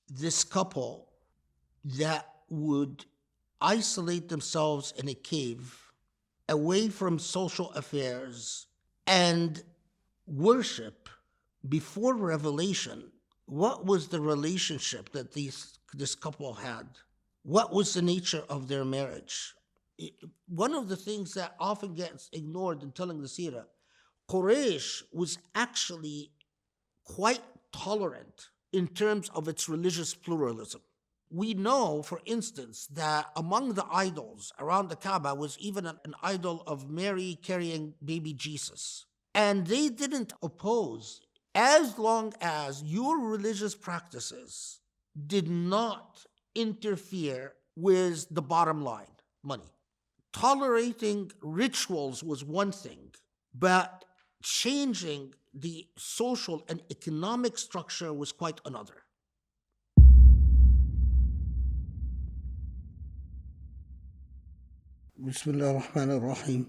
this couple that would isolate themselves in a cave away from social affairs and worship before revelation. What was the relationship that this couple had? What was the nature of their marriage? One of the things that often gets ignored in telling the Sirah, Quraysh was actually quite tolerant in terms of its religious pluralism. We know, for instance, that among the idols around the Kaaba was even an idol of Mary carrying baby Jesus. And they didn't oppose as long as your religious practices did not interfere with the bottom line, money. Tolerating rituals was one thing, but changing the social and economic structure was quite another. بسم الله الرحمن الرحيم.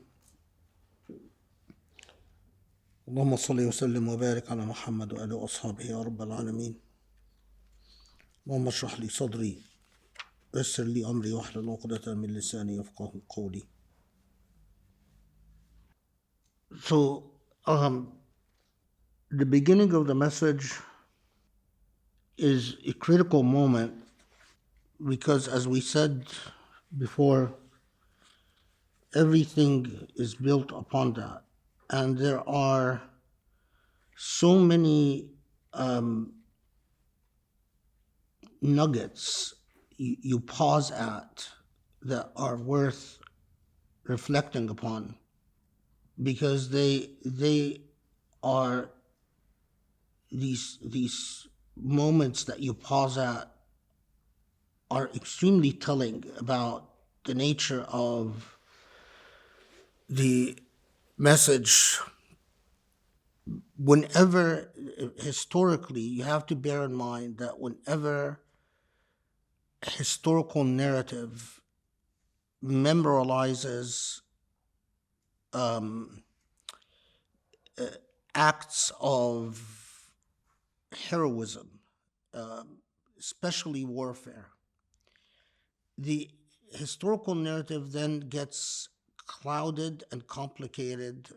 اللهم صل وسلم وبارك على محمد وآله وأصحابه يا رب العالمين. اللهم اشرح لي صدري ويسر لي أمري واحلل عقدة من لساني يفقهوا قولي. So, the beginning of the message is a critical moment because, as we said before, everything is built upon that. And there are so many nuggets you pause at that are worth reflecting upon, because they are these moments that you pause at are extremely telling about the nature of the message. Whenever, historically, you have to bear in mind that whenever historical narrative memorializes acts of heroism, especially warfare, the historical narrative then gets clouded and complicated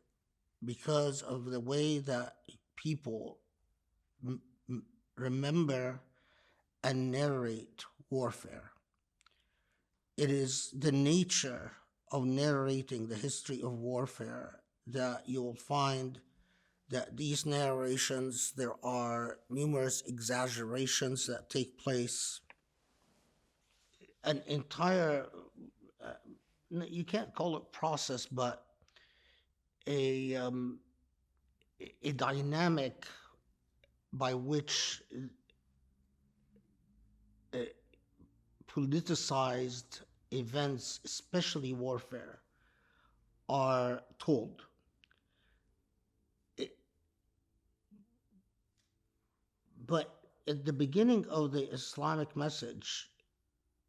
because of the way that people remember and narrate warfare. It is the nature of narrating the history of warfare that you will find that these narrations, there are numerous exaggerations that take place. An entire, you can't call it process, but a dynamic by which politicized events, especially warfare, are told. But at the beginning of the Islamic message,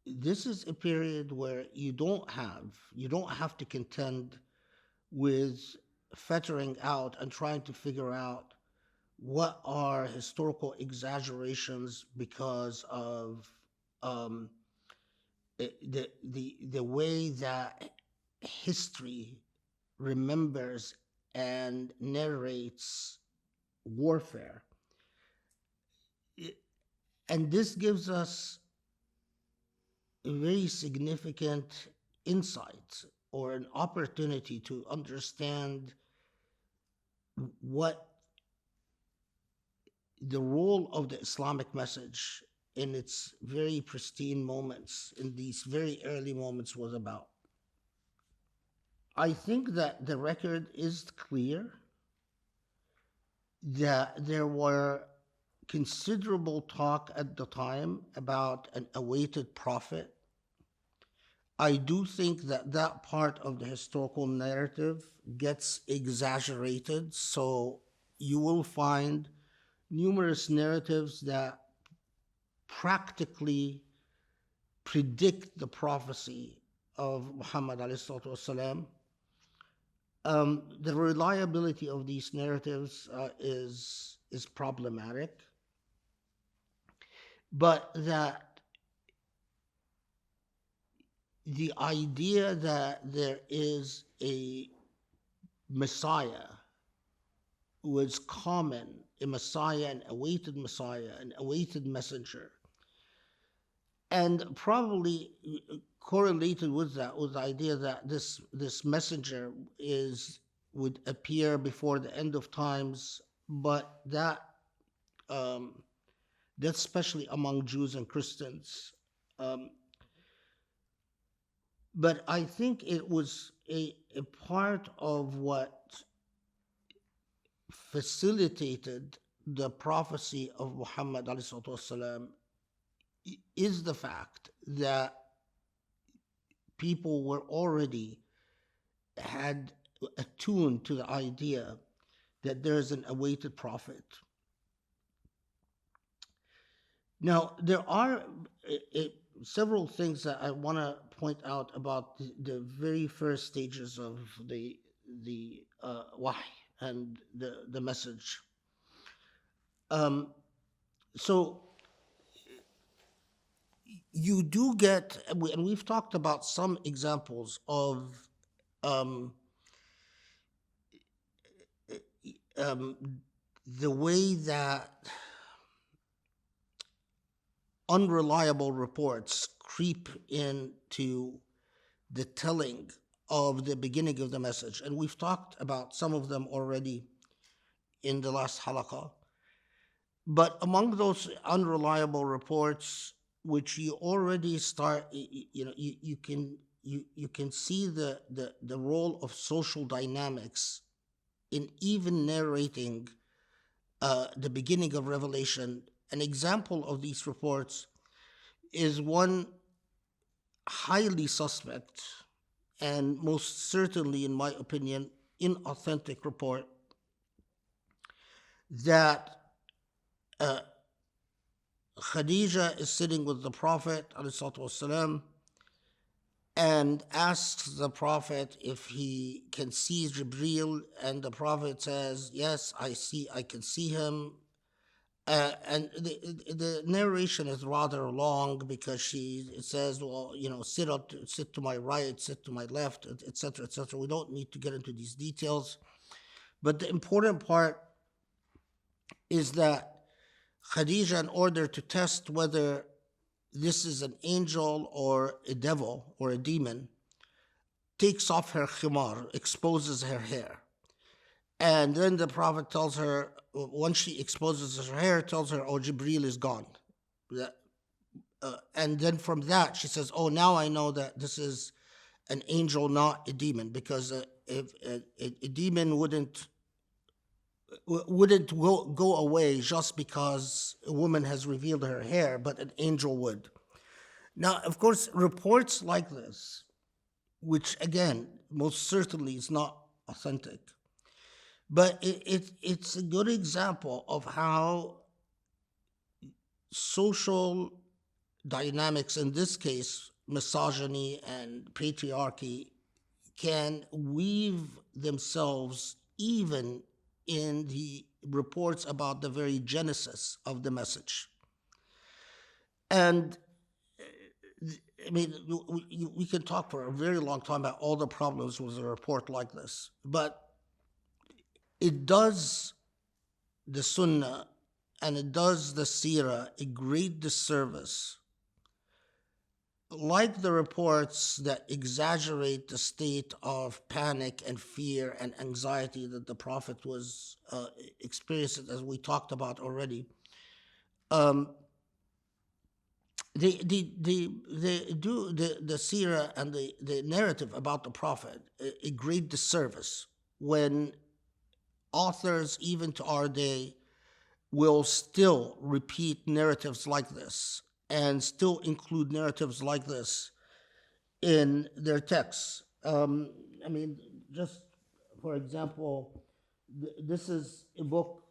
this is a period where you don't have to contend with fettering out and trying to figure out what are historical exaggerations because of the way that history remembers and narrates warfare. And this gives us a very significant insight or an opportunity to understand what the role of the Islamic message in its very pristine moments, in these very early moments, was about. I think that the record is clear that there were considerable talk at the time about an awaited prophet. I do think that that part of the historical narrative gets exaggerated, so you will find numerous narratives that practically predict the prophecy of Muhammad ﷺ. The reliability of these narratives is problematic. but that the idea that there is a Messiah was common, a Messiah, an awaited messenger, and probably correlated with that was the idea that this messenger would appear before the end of times, but um, that's especially among Jews and Christians. Um, but I think it was a part of what facilitated the prophecy of Muhammad والسلام, is the fact that people were already had attuned to the idea that there is an awaited prophet. Now, there are several things that I want to point out about the very first stages of the wahy and the message. So you do get, and we've talked about some examples of the way that unreliable reports creep into the telling of the beginning of the message. And we've talked about some of them already in the last halaqah. But among those unreliable reports, which you already start, you can see the role of social dynamics in even narrating the beginning of Revelation. An example of these reports is one highly suspect and most certainly, in my opinion, inauthentic report that Khadijah is sitting with the Prophet ﷺ and asks the Prophet if he can see Jibreel, and the Prophet says, "Yes, I can see him." And the narration is rather long because it says, well, sit to my right, sit to my left, etc., etc. We don't need to get into these details. But the important part is that Khadijah, in order to test whether this is an angel or a devil or a demon, takes off her khimar, exposes her hair. And then the Prophet tells her, once she exposes her hair, tells her, oh, Jibreel is gone. And then from that, she says, oh, now I know that this is an angel, not a demon, because if a demon wouldn't go away just because a woman has revealed her hair, but an angel would. Now, of course, reports like this, which again, most certainly is not authentic, but it's a good example of how social dynamics, in this case, misogyny and patriarchy, can weave themselves even in the reports about the very genesis of the message. And I mean, we can talk for a very long time about all the problems with a report like this, but it does the Sunnah and it does the Sirah a great disservice. Like the reports that exaggerate the state of panic and fear and anxiety that the Prophet was experiencing, as we talked about already, they do the Sirah and the narrative about the Prophet a great disservice when authors, even to our day, will still repeat narratives like this and still include narratives like this in their texts. I mean, just for example, this is a book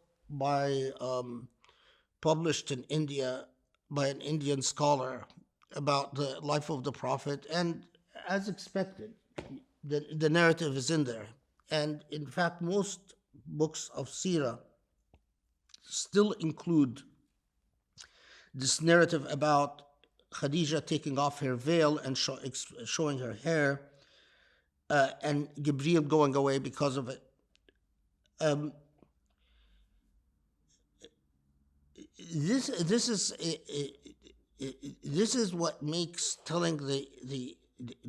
published in India by an Indian scholar about the life of the Prophet, and as expected, the narrative is in there. And in fact, most books of Sirah still include this narrative about Khadijah taking off her veil and showing her hair, and Gabriel going away because of it. This is what makes telling the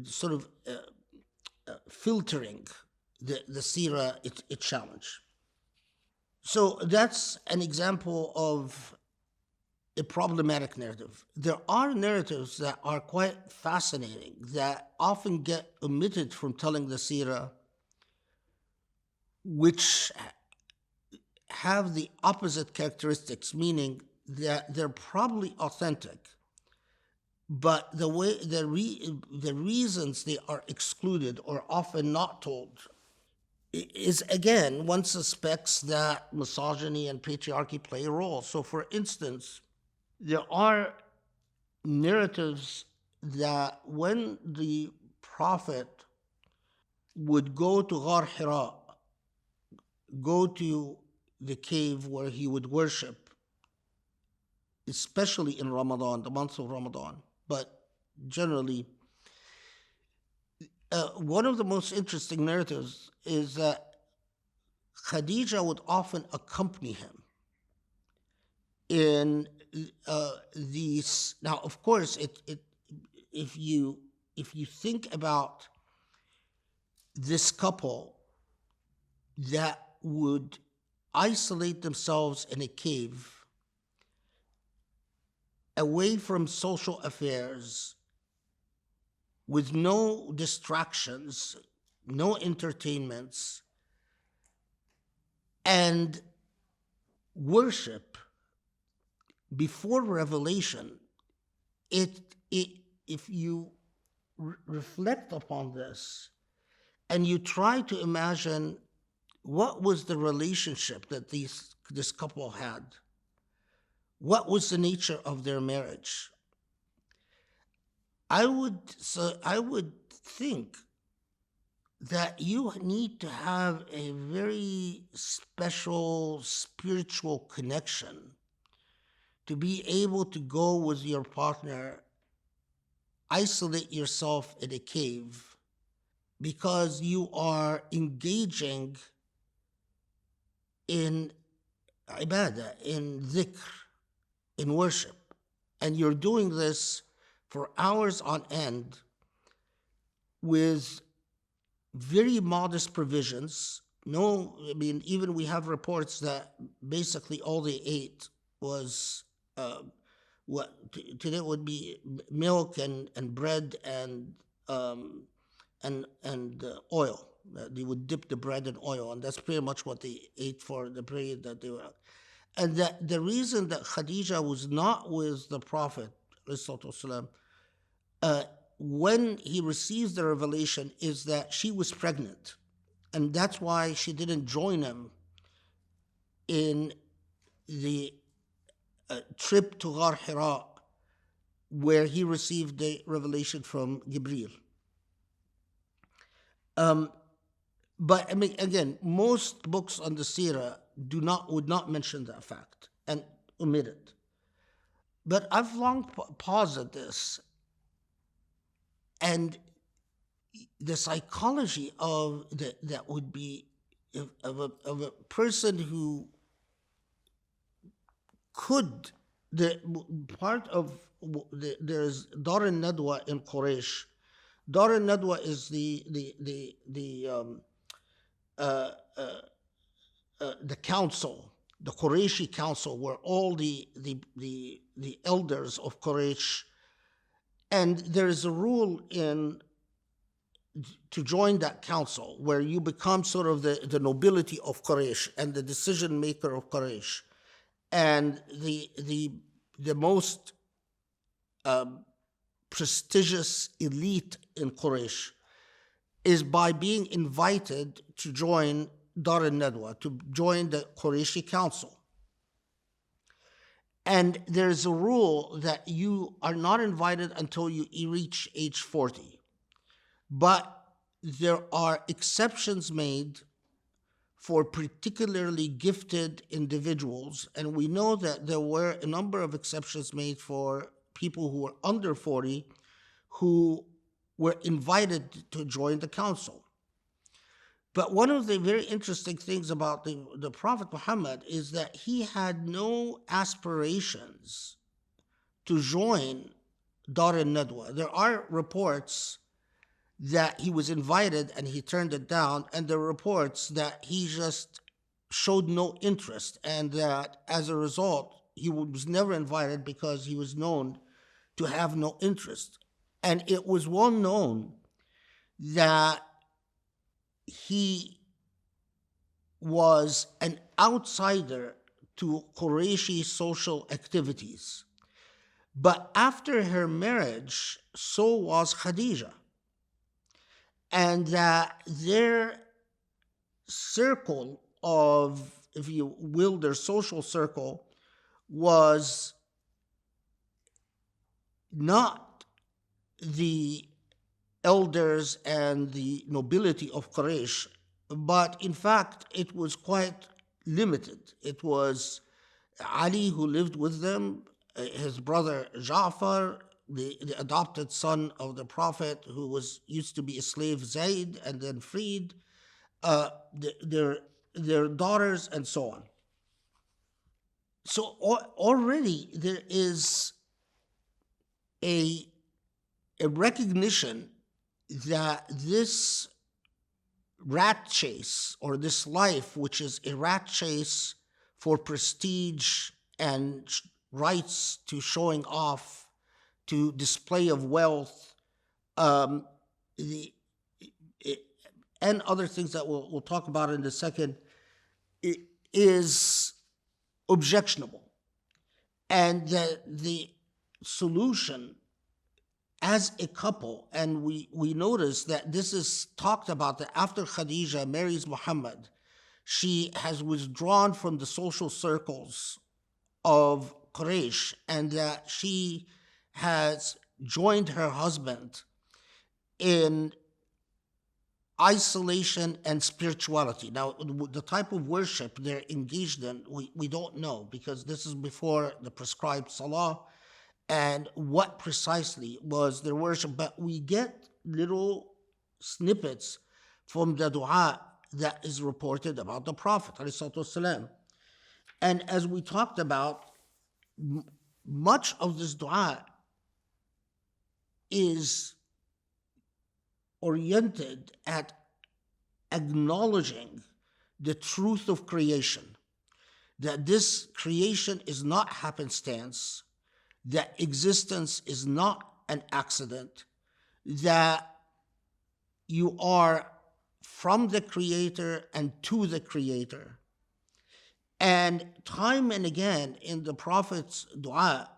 sort of filtering the Sirah a challenge. So that's an example of a problematic narrative. There are narratives that are quite fascinating that often get omitted from telling the Sirah, which have the opposite characteristics, meaning that they're probably authentic, but the reasons they are excluded or often not told is, again, one suspects that misogyny and patriarchy play a role. So, for instance, there are narratives that when the Prophet would go to Ghar Hira, go to the cave where he would worship, especially in Ramadan, the month of Ramadan, but generally, one of the most interesting narratives is that Khadijah would often accompany him in these. Now, of course, if you think about this couple that would isolate themselves in a cave, away from social affairs, with no distractions, no entertainments, and worship before revelation, if you reflect upon this and you try to imagine what was the relationship that this couple had, what was the nature of their marriage, I would think that you need to have a very special spiritual connection to be able to go with your partner, isolate yourself in a cave, because you are engaging in ibadah, in dhikr, in worship. And you're doing this for hours on end with very modest provisions. Even we have reports that basically all they ate was today would be milk and bread and oil. They would dip the bread in oil, and that's pretty much what they ate for the period that they were. And that the reason that Khadijah was not with the Prophet when he receives the revelation is that she was pregnant. And that's why she didn't join him in the trip to Ghar Hira, where he received the revelation from Gabriel. But again, most books on the Sirah would not mention that fact and omit it. But I've long paused at this, and the psychology of that would be of a person who could there's Dar al-Nadwa in Quraysh. Dar al-Nadwa is the council, the Qurayshi council, where all the elders of Quraysh, and there is a rule to join that council where you become sort of the nobility of Quraysh and the decision maker of Quraysh, and the most prestigious elite in Quraysh is by being invited to join Dar al-Nadwa, to join the Qurayshi council. And there's a rule that you are not invited until you reach age 40. But there are exceptions made for particularly gifted individuals. And we know that there were a number of exceptions made for people who were under 40 who were invited to join the council. But one of the very interesting things about the Prophet Muhammad is that he had no aspirations to join Dar al-Nadwa. There are reports that he was invited and he turned it down, and there are reports that he just showed no interest, and that as a result, he was never invited because he was known to have no interest. And it was well known that he was an outsider to Qurayshi social activities. But after her marriage, so was Khadijah. And that their circle of, if you will, their social circle was not the elders and the nobility of Quraysh, but in fact, it was quite limited. It was Ali who lived with them, his brother Ja'far, the adopted son of the Prophet, who used to be a slave, Zayd, and then freed, their daughters, and so on. So already there is a recognition that this rat chase, or this life, which is a rat chase for prestige and rights to showing off, to display of wealth, and other things that we'll talk about in a second, is objectionable. And the solution as a couple, and we notice that this is talked about, that after Khadijah marries Muhammad, she has withdrawn from the social circles of Quraysh, and that she has joined her husband in isolation and spirituality. Now, the type of worship they're engaged in, we don't know, because this is before the prescribed salah, and what precisely was their worship. But we get little snippets from the dua that is reported about the Prophet ﷺ. And as we talked about, much of this dua is oriented at acknowledging the truth of creation, that this creation is not happenstance, that existence is not an accident, that you are from the Creator and to the Creator. And time and again in the Prophet's dua,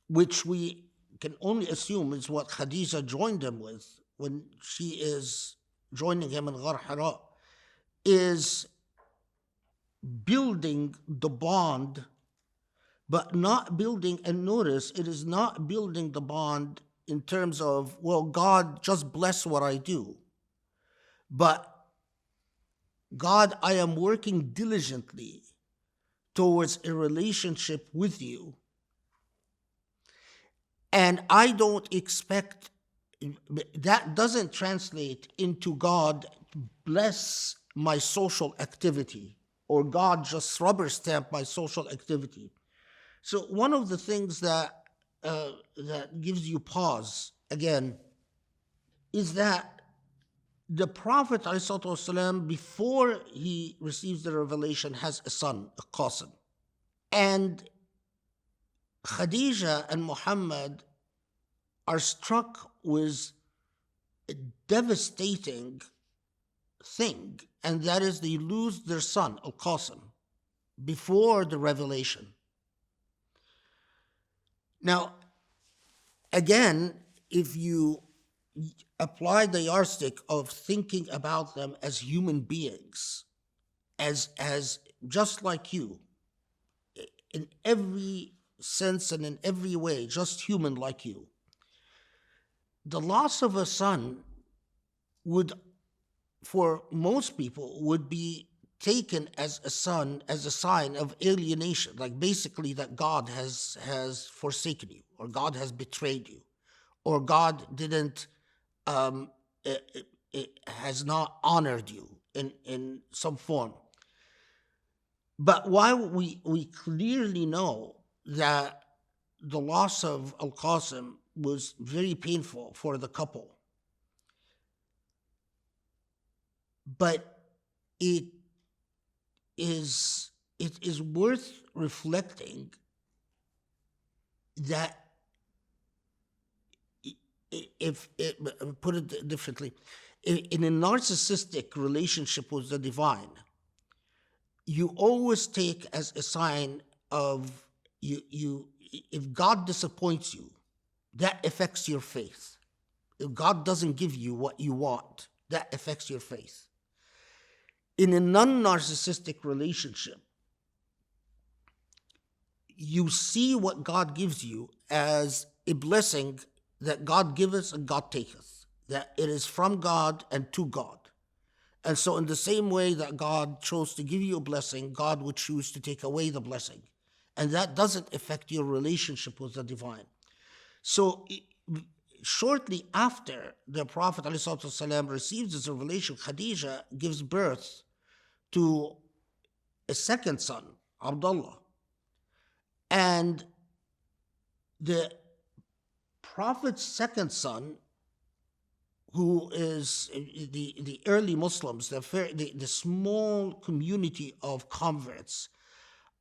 which we can only assume is what Khadijah joined him with when she is joining him in Ghar Hira, is building the bond, but not building, and notice, it is not building the bond in terms of, well, God, just bless what I do. But God, I am working diligently towards a relationship with you. And I don't expect, that doesn't translate into God, bless my social activity, or God just rubber stamp my social activity. So one of the things that gives you pause, again, is that the Prophet ﷺ, before he receives the revelation, has a son, al-Qasim. And Khadijah and Muhammad are struck with a devastating thing, and that is they lose their son, al-Qasim, before the revelation. Now, again, if you apply the yardstick of thinking about them as human beings, as just like you, in every sense and in every way, just human like you, the loss of a son would for most people, would be taken as a sign of alienation, like basically that God has forsaken you, or God has betrayed you, or God didn't it has not honored you in some form. But while we clearly know that the loss of al-Qasim was very painful for the couple, but it is worth reflecting that, if put it differently, in a narcissistic relationship with the divine, you always take as a sign of you if God disappoints you, that affects your faith. If God doesn't give you what you want, that affects your faith. In a non-narcissistic relationship, you see what God gives you as a blessing that God giveth and God taketh, that it is from God and to God. And so in the same way that God chose to give you a blessing, God would choose to take away the blessing. And that doesn't affect your relationship with the divine. So shortly after the Prophet ﷺ receives his revelation, Khadijah gives birth to a second son, Abdullah. And the Prophet's second son, who is the early Muslims, the small community of converts,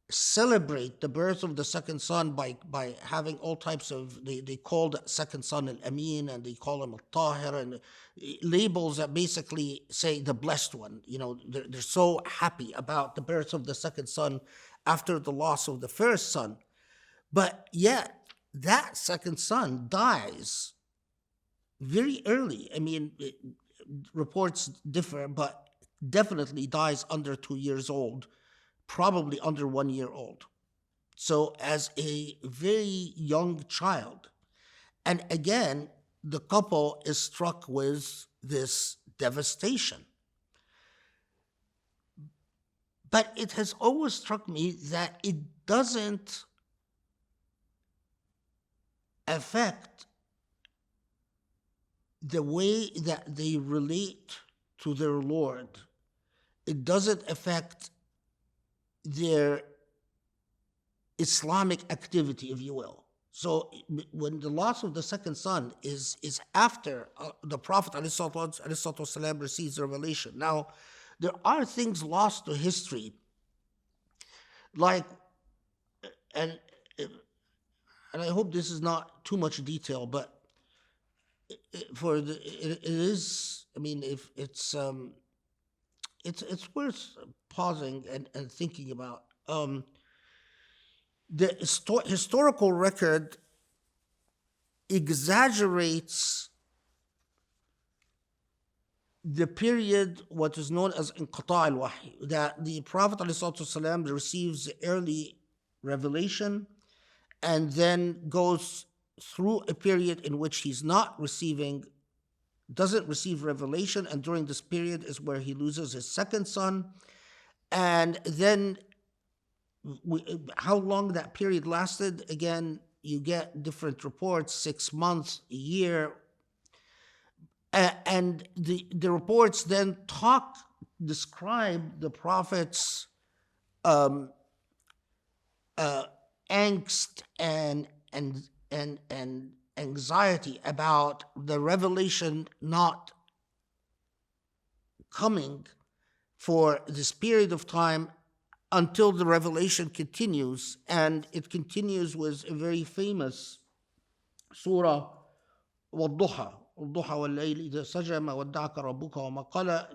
celebrate the birth of the second son by having all types of, they call the second son al-Amin, and they call him al-Tahir, and labels that basically say the blessed one. They're so happy about the birth of the second son after the loss of the first son. But yet, that second son dies very early. Reports differ, but definitely dies under 2 years old, probably under 1 year old. So as a very young child. And again, the couple is struck with this devastation. But it has always struck me that it doesn't affect the way that they relate to their Lord. It doesn't affect their Islamic activity, if you will. So when the loss of the second son is after the Prophet ﷺ receives the revelation. Now, there are things lost to history, like, and I hope this is not too much detail, but it is, if it's worth pausing and thinking about. The historical record exaggerates the period, what is known as inqita' al-wahy, that the Prophet ﷺ receives the early revelation and then goes through a period in which he's doesn't receive revelation, and during this period is where he loses his second son. And then how long that period lasted, again, you get different reports, 6 months, a year. And the reports then describe the Prophet's angst and anxiety about the revelation not coming for this period of time until the revelation continues. And it continues with a very famous surah, وَالضُّحَى وَاللَّيْلِ إِذَا سَجَى مَا وَدَّعَكَ رَبُّكَ وَمَا قَلَى.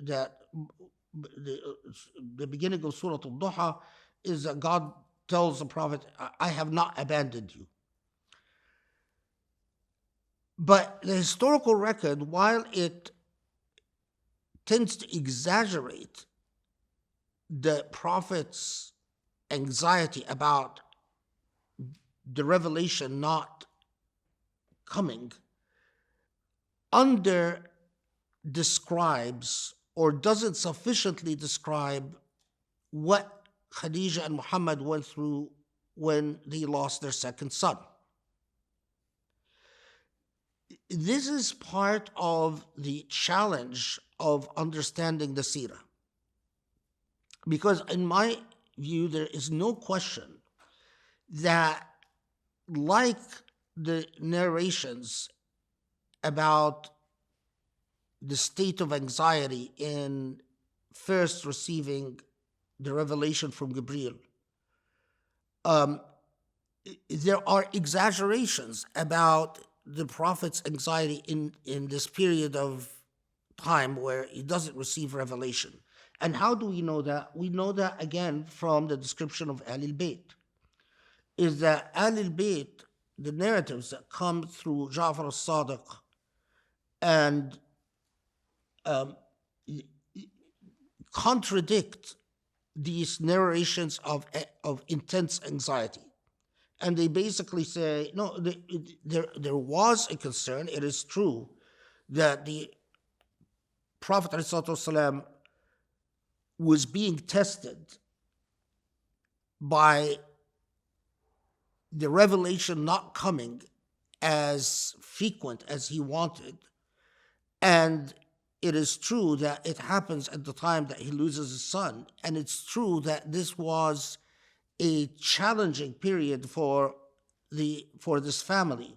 That the beginning of Surah al-Duha is that God tells the Prophet, I have not abandoned you. But the historical record, while it tends to exaggerate the Prophet's anxiety about the revelation not coming, under describes or doesn't sufficiently describe what Khadijah and Muhammad went through when they lost their second son. This is part of the challenge of understanding the Sirah. Because in my view, there is no question that, like the narrations about the state of anxiety in first receiving the revelation from Gabriel, there are exaggerations about the Prophet's anxiety in this period of time where he doesn't receive revelation. And how do we know that? We know that, again, from the description of Al-Bayt. Is that Al-Bayt, the narratives that come through Ja'far al-Sadiq and contradict these narrations of intense anxiety. And they basically say, no, there was a concern. It is true that the Prophet ﷺ was being tested by the revelation not coming as frequent as he wanted. And it is true that it happens at the time that he loses his son. And it's true that this was a challenging period for this family.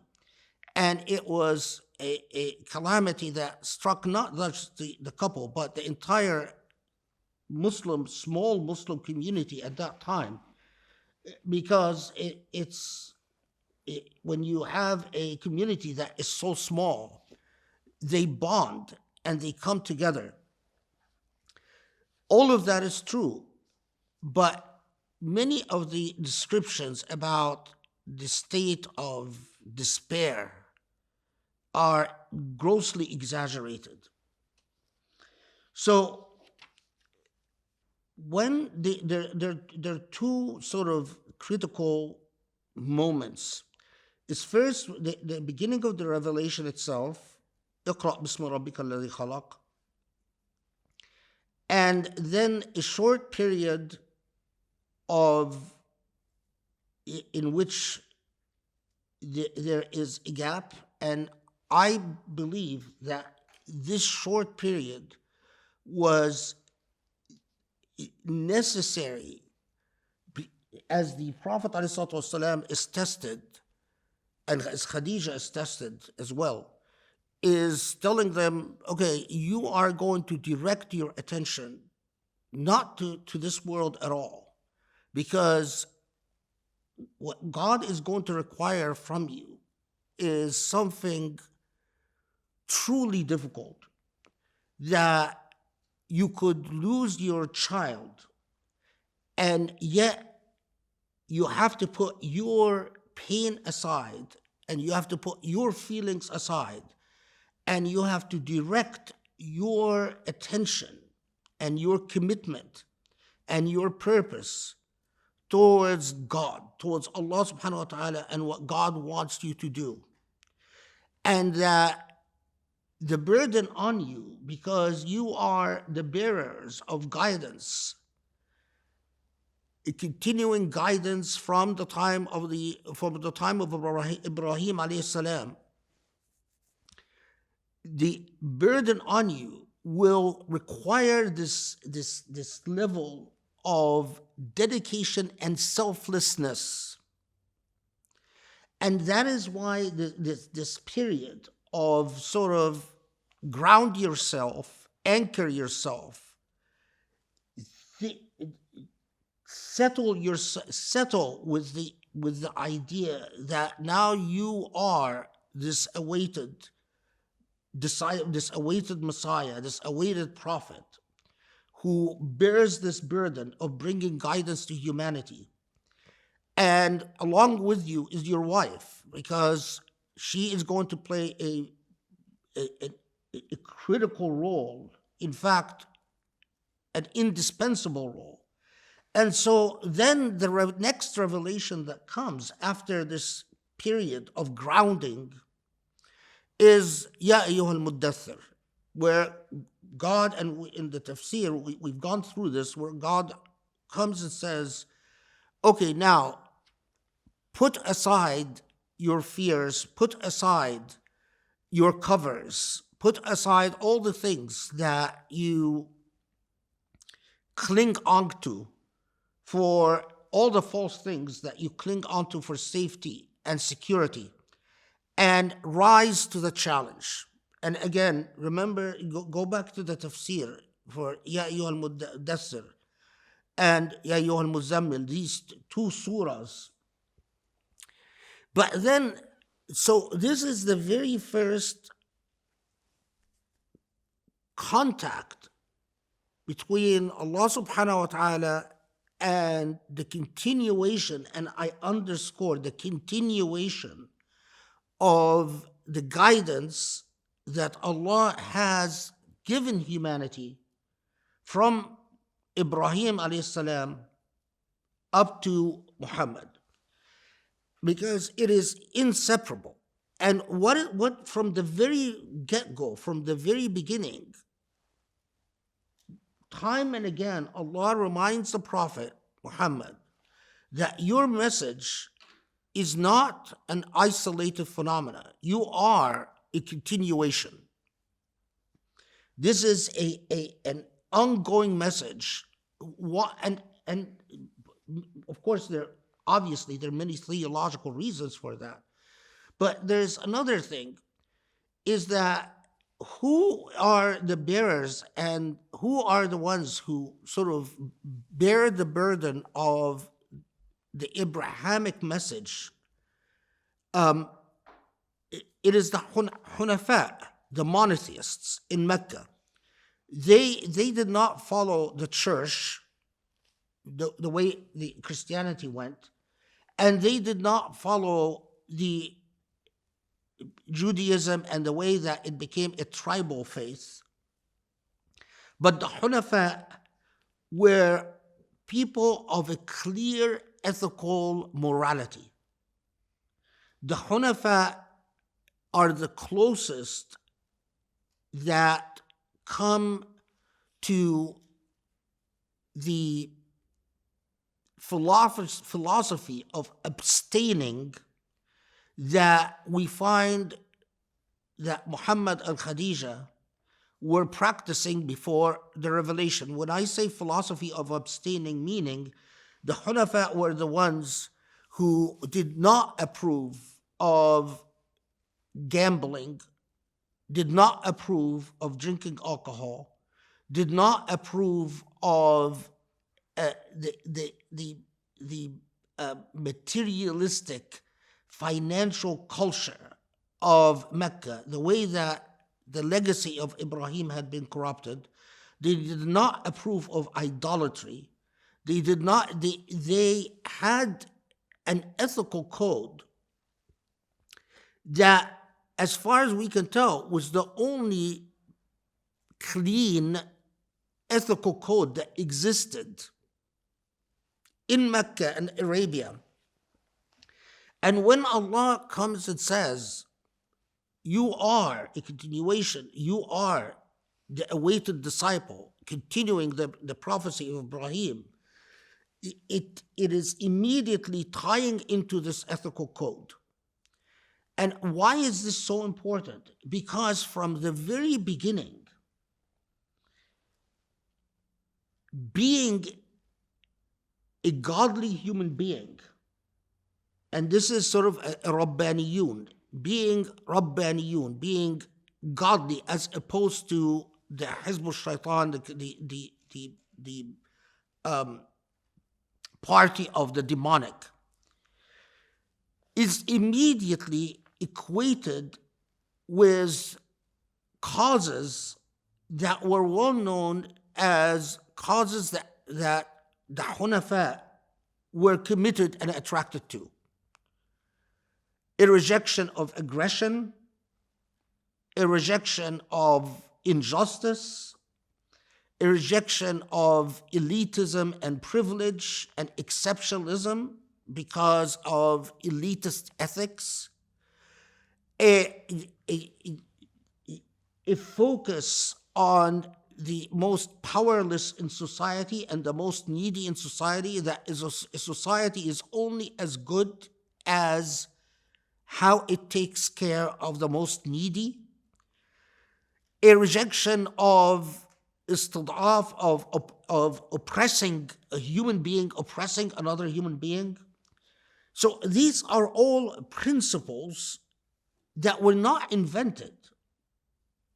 And it was a calamity that struck not just the couple, but the entire small Muslim community at that time. Because when you have a community that is so small, they bond and they come together. All of that is true, but many of the descriptions about the state of despair are grossly exaggerated. So when there are two sort of critical moments. Is first the beginning of the revelation itself, اقرأ باسم ربك الذي خلق, and then a short period in which there is a gap, and I believe that this short period was necessary as the Prophet ﷺ is tested, and as Khadijah is tested as well, is telling them, okay, you are going to direct your attention not to this world at all, because what God is going to require from you is something truly difficult, that you could lose your child, and yet you have to put your pain aside, and you have to put your feelings aside, and you have to direct your attention and your commitment and your purpose towards God, towards Allah subhanahu wa ta'ala, and what God wants you to do. And that the burden on you, because you are the bearers of guidance, a continuing guidance from the time of Ibrahim alayhi salam, the burden on you will require this level of dedication and selflessness. And that is why this period of sort of ground yourself, anchor yourself, settle with the idea that now you are this awaited Messiah, this awaited prophet, who bears this burden of bringing guidance to humanity. And along with you is your wife, because she is going to play a critical role, in fact, an indispensable role. And so then the next revelation that comes after this period of grounding is Ya ayyuha al-Muddaththir, where God, and in the tafsir, we've gone through this, where God comes and says, okay, now put aside your fears, put aside your covers, put aside all the things that you cling onto, for all the false things that you cling onto for safety and security, and rise to the challenge. And again, remember, go back to the tafsir for Ya ayyuha al-Muddaththir and Ya ayyuha al-Muzammil, these two surahs. But then, so this is the very first contact between Allah subhanahu wa ta'ala and the continuation, and I underscore the continuation of the guidance that Allah has given humanity from Ibrahim alayhi salam up to Muhammad, because it is inseparable. And what from the very get-go, from the very beginning, time and again, Allah reminds the Prophet Muhammad that your message is not an isolated phenomena. You are a continuation. This is an ongoing message. And of course, there are many theological reasons for that. But there's another thing, is that who are the bearers and who are the ones who sort of bear the burden of the Abrahamic message? It is the Hunafa, the monotheists in Mecca. They did not follow the church the way the Christianity went, and they did not follow the Judaism and the way that it became a tribal faith. But the Hunafa were people of a clear ethical morality. The Hunafa are the closest that come to the philosophy of abstaining that we find that Muhammad and Khadijah were practicing before the revelation. When I say philosophy of abstaining, meaning the Hunafa were the ones who did not approve of gambling, did not approve of drinking alcohol, did not approve of the materialistic financial culture of Mecca, the way that the legacy of Ibrahim had been corrupted. They did not approve of idolatry. They had an ethical code that, as far as we can tell, was the only clean ethical code that existed in Mecca and Arabia. And when Allah comes and says, you are a continuation, you are the awaited disciple, continuing the prophecy of Ibrahim, it is immediately tying into this ethical code. And why is this so important? Because from the very beginning, being a godly human being, and this is sort of a Rabbaniyun, being godly, as opposed to the Hizb al-Shaitan, the party of the demonic, is immediately equated with causes that were well known as causes that the Hunafa were committed and attracted to. A rejection of aggression, a rejection of injustice, a rejection of elitism and privilege and exceptionalism because of elitist ethics, a a focus on the most powerless in society and the most needy in society, that is a society is only as good as how it takes care of the most needy, a rejection of istidaf, of oppressing a human being, oppressing another human being. So these are all principles that were not invented.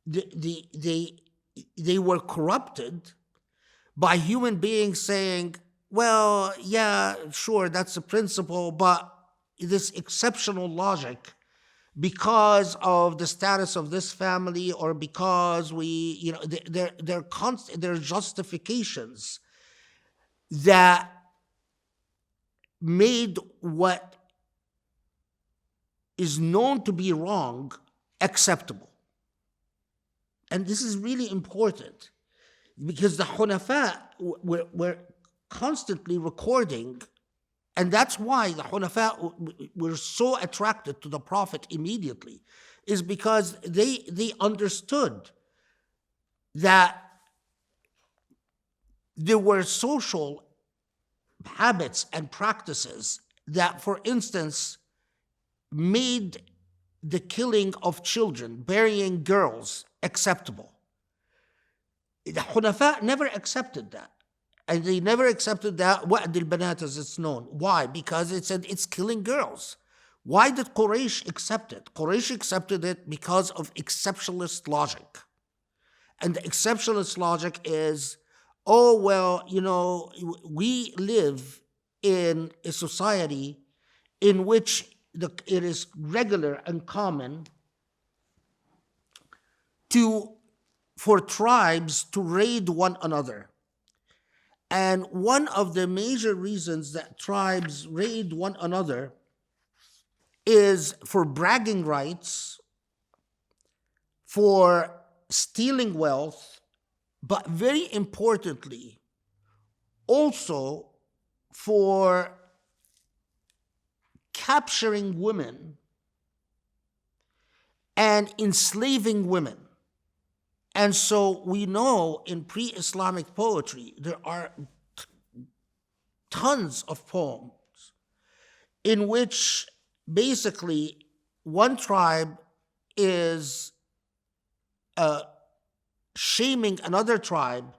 They were corrupted by human beings saying, well, yeah, sure, that's a principle, but this exceptional logic, because of the status of this family, or because they're justifications that made what is known to be wrong acceptable. And this is really important, because the Hunafa were constantly recording, and that's why the Hunafa were so attracted to the Prophet immediately, is because they understood that there were social habits and practices that, for instance, made the killing of children, burying girls, acceptable. The Hunafa never accepted that. And they never accepted that wa'd al-banat, as it's known. Why? Because it said it's killing girls. Why did Quraysh accept it? Quraysh accepted it because of exceptionalist logic. And the exceptionalist logic is, oh, well, we live in a society in which it is regular and common for tribes to raid one another. And one of the major reasons that tribes raid one another is for bragging rights, for stealing wealth, but very importantly, also for capturing women and enslaving women. And so we know in pre-Islamic poetry, there are tons of poems in which basically one tribe is shaming another tribe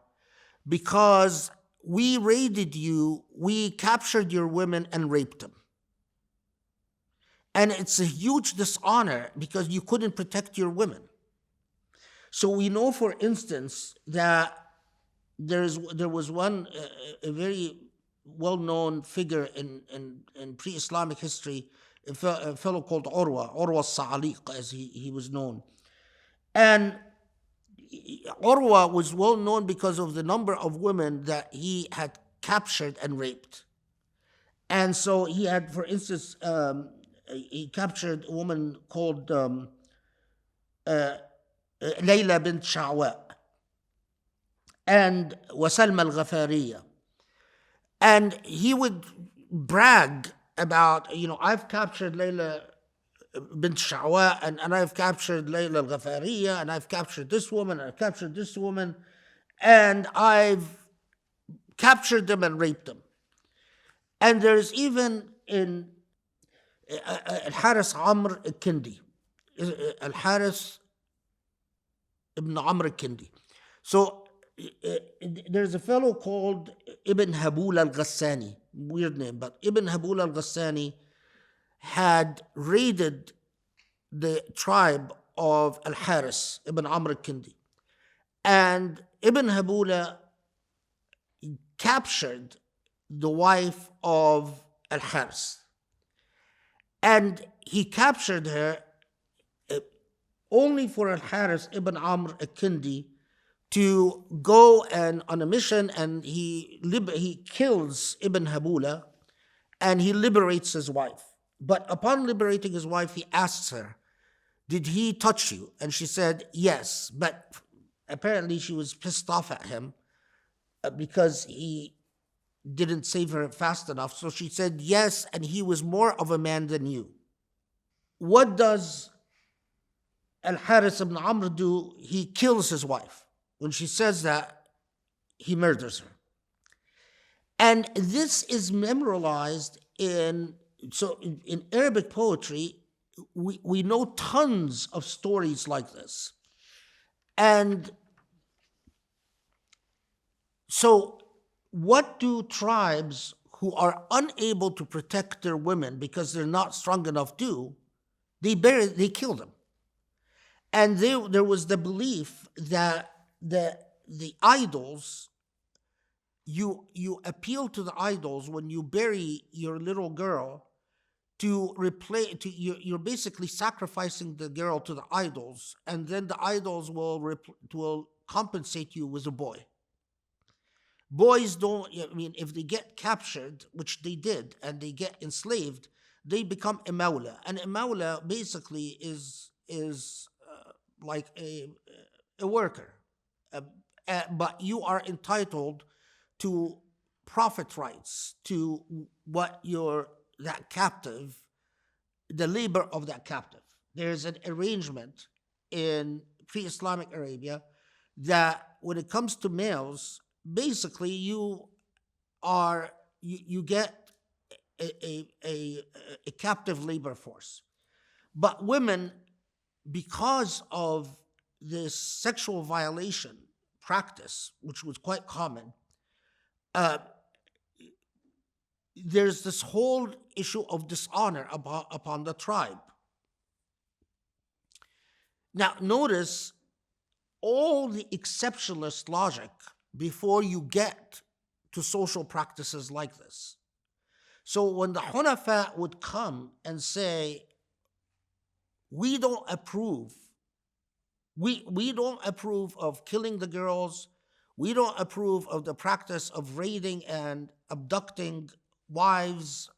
because we raided you, we captured your women and raped them. And it's a huge dishonor because you couldn't protect your women. So we know, for instance, that there was one a very well-known figure in pre-Islamic history, a fellow called Urwa al-Sa'aliq, as he was known. And Urwa was well known because of the number of women that he had captured and raped. And so he had, for instance, he captured a woman called Layla bint Sha'wa and Wasalma al-Ghafariya. And he would brag about, I've captured Layla bint Sha'wa, and I've captured Layla al-Ghafariya, and I've captured this woman, and I've captured this woman, and I've captured them and raped them. And there's even in al-Haris Amr al-Kindi, al-Haris ibn Amr al-Kindi. So there's a fellow called Ibn Habul al-Ghassani, weird name, but Ibn Habul al-Ghassani had raided the tribe of al-Haris ibn Amr al-Kindi. And Ibn Habula captured the wife of al-Haris. And he captured her only for al-Haris ibn Amr al-Kindi to go on a mission, and he kills Ibn Habula and he liberates his wife. But upon liberating his wife, he asks her, did he touch you? And she said, yes. But apparently she was pissed off at him because he didn't save her fast enough. So she said, yes, and he was more of a man than you. What does al-Haris ibn Amr do, he kills his wife. When she says that, he murders her. And this is memorialized in Arabic poetry. We know tons of stories like this. And so what do tribes who are unable to protect their women because they're not strong enough do? They kill them. And there was the belief that the idols, you appeal to the idols when you bury your little girl to replace, you're basically sacrificing the girl to the idols, and then the idols will compensate you with a boy. Boys don't, I mean, if they get captured, which they did, and they get enslaved, they become a mawla. And a mawla basically is like a worker. But you are entitled to prophet rights, to what that captive, the labor of that captive. There's an arrangement in pre-Islamic Arabia that when it comes to males, basically you get a captive labor force. But women, because of this sexual violation practice, which was quite common, there's this whole issue of dishonor upon the tribe. Now, notice all the exceptionalist logic before you get to social practices like this. So when the Hunafa would come and say, we don't approve, we don't approve of killing the girls, we don't approve of the practice of raiding and abducting wives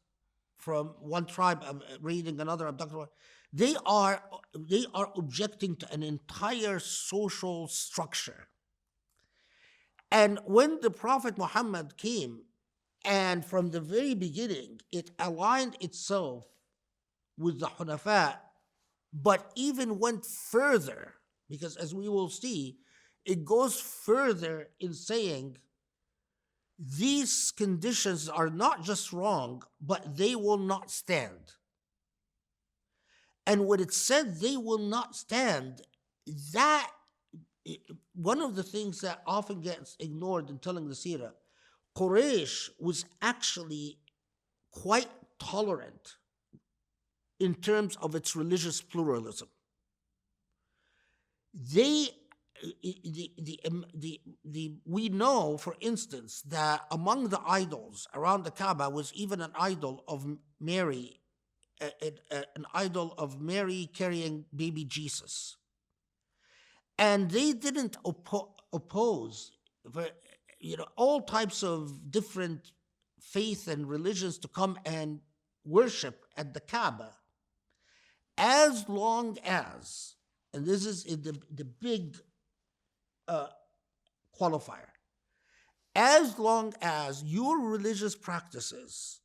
from one tribe, raiding another, abducting one. They are objecting to an entire social structure. And when the Prophet Muhammad came, and from the very beginning, it aligned itself with the Hunafa, but even went further, because as we will see, it goes further in saying these conditions are not just wrong, but they will not stand. And when it said they will not stand, that one of the things that often gets ignored in telling the Sirah, Quraysh was actually quite tolerant in terms of its religious pluralism. We know, for instance, that among the idols around the Kaaba was even an idol of Mary, an idol of Mary carrying baby Jesus. And they didn't oppose all types of different faith and religions to come and worship at the Kaaba, as long as, and this is the big qualifier, as long as your religious practices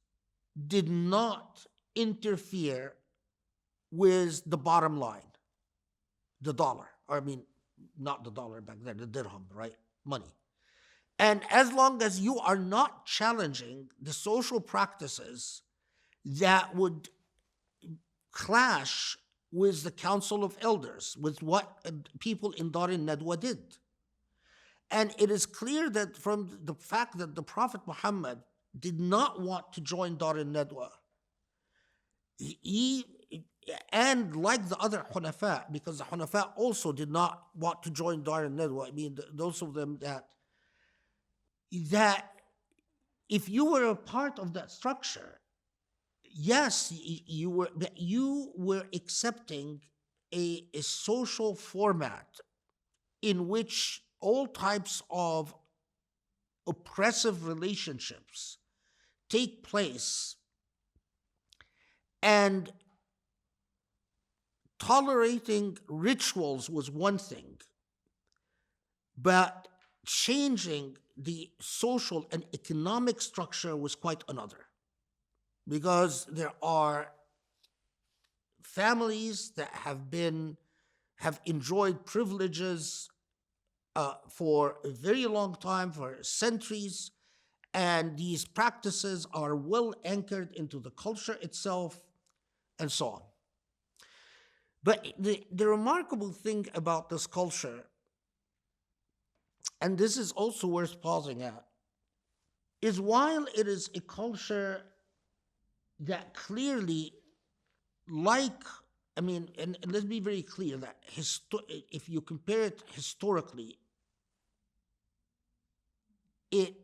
did not interfere with the bottom line, the dollar, or I mean, not the dollar back then, the dirham, right? Money. And as long as you are not challenging the social practices that would clash with the Council of Elders, with what people in Dar al-Nadwa did. And it is clear that from the fact that the Prophet Muhammad did not want to join Dar al-Nadwa, and like the other Hunafa, because the Hunafa also did not want to join Dar al-Nadwa, I mean, those of them that if you were a part of that structure, yes, you were accepting a social format in which all types of oppressive relationships take place, and tolerating rituals was one thing, but changing the social and economic structure was quite another. Because there are families that have been have enjoyed privileges for a very long time, for centuries, and these practices are well anchored into the culture itself, and so on. But the remarkable thing about this culture, and this is also worth pausing at, is while it is a culture that clearly, like, I mean, and let's be very clear that if you compare it historically, it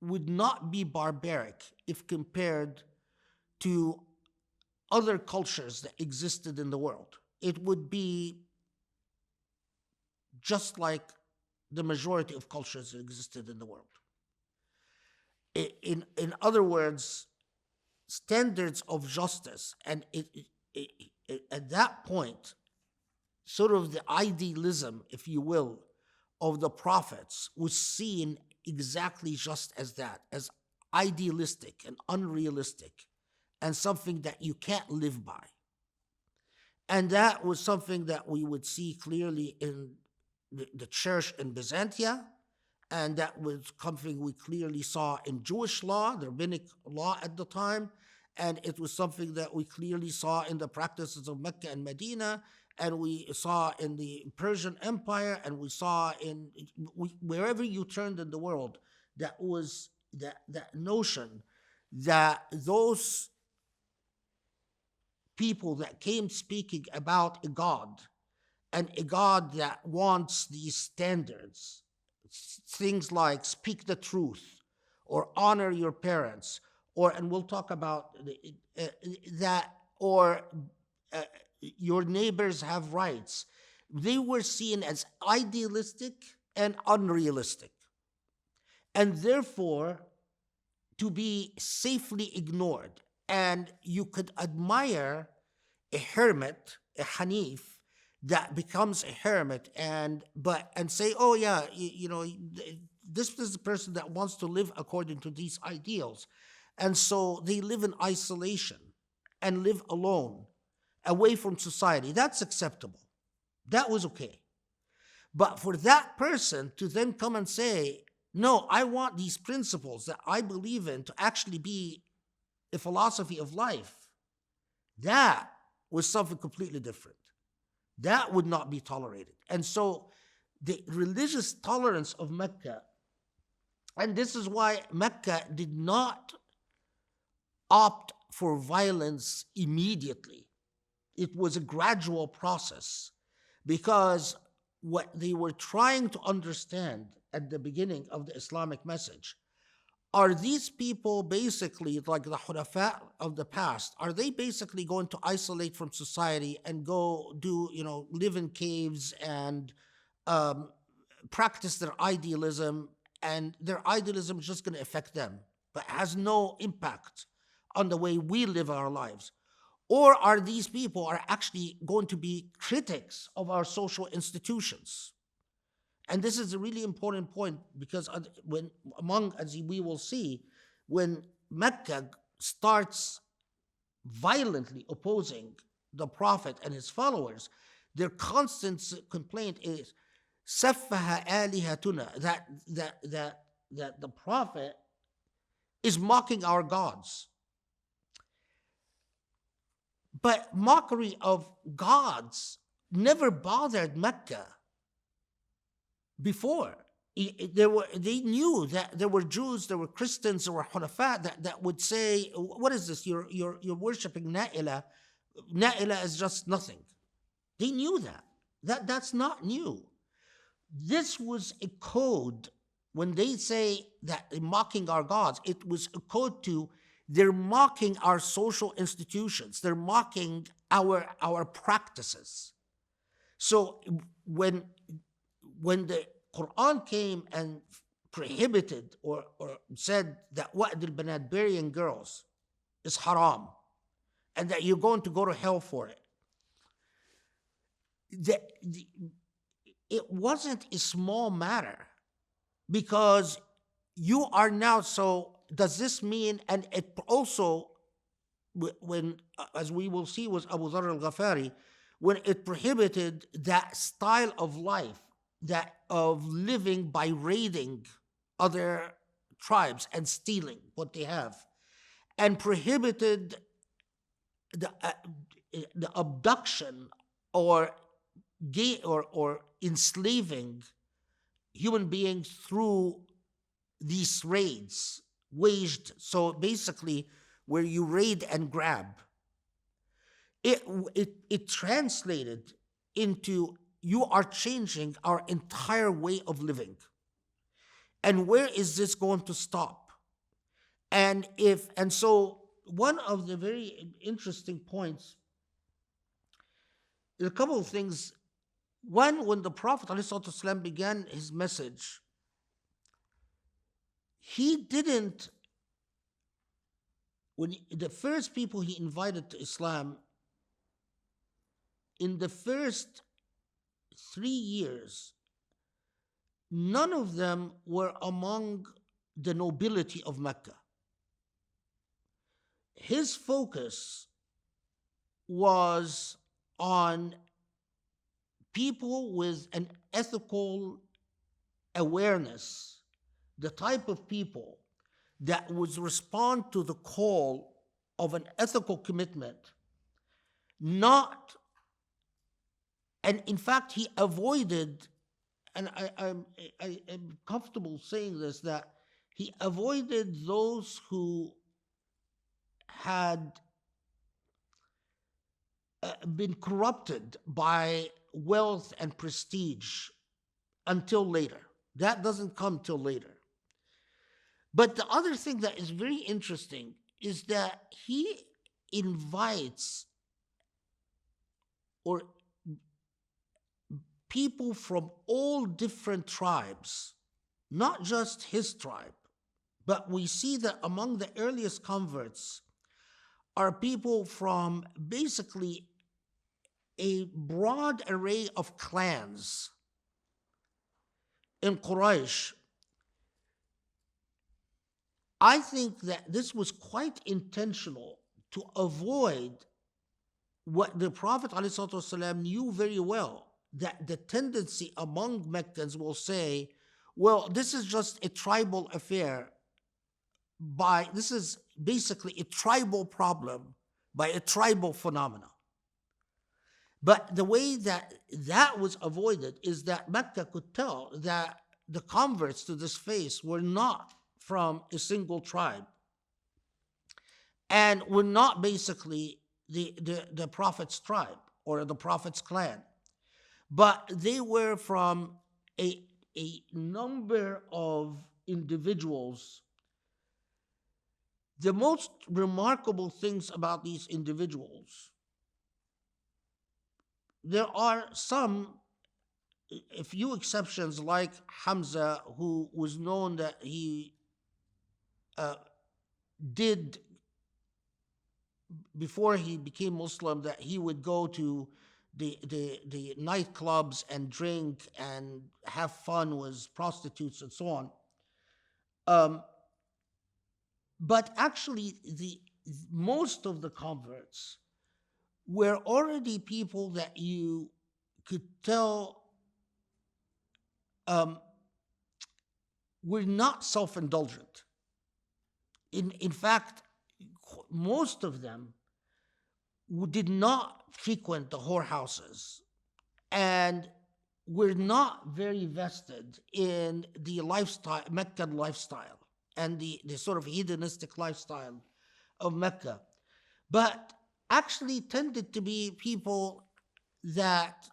would not be barbaric if compared to other cultures that existed in the world. It would be just like the majority of cultures that existed in the world. In other words, standards of justice, and at that point, sort of the idealism, if you will, of the prophets was seen exactly just as that, as idealistic and unrealistic, and something that you can't live by. And that was something that we would see clearly in the church in Byzantium, and that was something we clearly saw in Jewish law, the rabbinic law at the time, and it was something that we clearly saw in the practices of Mecca and Medina, and we saw in the Persian Empire, and we saw wherever you turned in the world, that was that notion that those people that came speaking about a God, and a God that wants these standards, things like speak the truth, or honor your parents, or, and we'll talk about that, or your neighbors have rights. They were seen as idealistic and unrealistic, and therefore to be safely ignored. And you could admire a hermit, a Hanif, that becomes a hermit, and say, oh yeah, this is the person that wants to live according to these ideals. And so they live in isolation and live alone, away from society. That's acceptable. That was okay. But for that person to then come and say, no, I want these principles that I believe in to actually be a philosophy of life, that was something completely different. That would not be tolerated. And so the religious tolerance of Mecca, and this is why Mecca did not opt for violence immediately. It was a gradual process, because what they were trying to understand at the beginning of the Islamic message, are these people basically like the Hunafa of the past? Are they basically going to isolate from society and go do, live in caves and practice their idealism, and their idealism is just going to affect them, but has no impact on the way we live our lives? Or are these people are actually going to be critics of our social institutions? And this is a really important point, because as we will see, when Mecca starts violently opposing the Prophet and his followers, their constant complaint is "Saffaha alihatuna," that the Prophet is mocking our gods. But mockery of gods never bothered Mecca before. They knew that there were Jews, there were Christians, there were Hunafa that would say, what is this? You're worshiping Na'ilah. Na'ilah is just nothing. They knew that. That's not new. This was a code. When they say that they're mocking our gods, it was a code to, they're mocking our social institutions. They're mocking our practices. So when the Quran came and prohibited or said that wa'd al-banat, burying girls, is haram, and that you're going to go to hell for it, it wasn't a small matter, because you are now, so does this mean, and it also, when, as we will see, was Abu Dharr al-Ghafari, when it prohibited that style of life, that of living by raiding other tribes and stealing what they have, and prohibited the, uh, the abduction or or enslaving human beings through these raids waged. So basically, where you raid and grab, it translated into, you are changing our entire way of living. And where is this going to stop? And so one of the very interesting points, a couple of things. One, when the Prophet ﷺ began his message, he didn't, the first people he invited to Islam, in the first 3 years, none of them were among the nobility of Mecca. His focus was on people with an ethical awareness, the type of people that would respond to the call of an ethical commitment, not, and in fact, he avoided, and I'm comfortable saying this, that he avoided those who had been corrupted by wealth and prestige until later. That doesn't come till later. But the other thing that is very interesting is that he invites or people from all different tribes, not just his tribe, but we see that among the earliest converts are people from basically a broad array of clans in Quraysh. I think that this was quite intentional to avoid what the Prophet ﷺ knew very well, that the tendency among Meccans will say, well, this is just a tribal affair, this is basically a tribal problem by a tribal phenomena. But the way that that was avoided is that Mecca could tell that the converts to this faith were not from a single tribe and were not basically the Prophet's tribe or the Prophet's clan, but they were from a number of individuals. The most remarkable things about these individuals, there are a few exceptions, like Hamza, who was known that he did, before he became Muslim, that he would go to the nightclubs and drink and have fun with prostitutes and so on. But actually, most of the converts were already people that you could tell were not self-indulgent. In fact, most of them did not frequent the whorehouses and were not very vested in the lifestyle, Meccan lifestyle, and the sort of hedonistic lifestyle of Mecca, but actually tended to be people that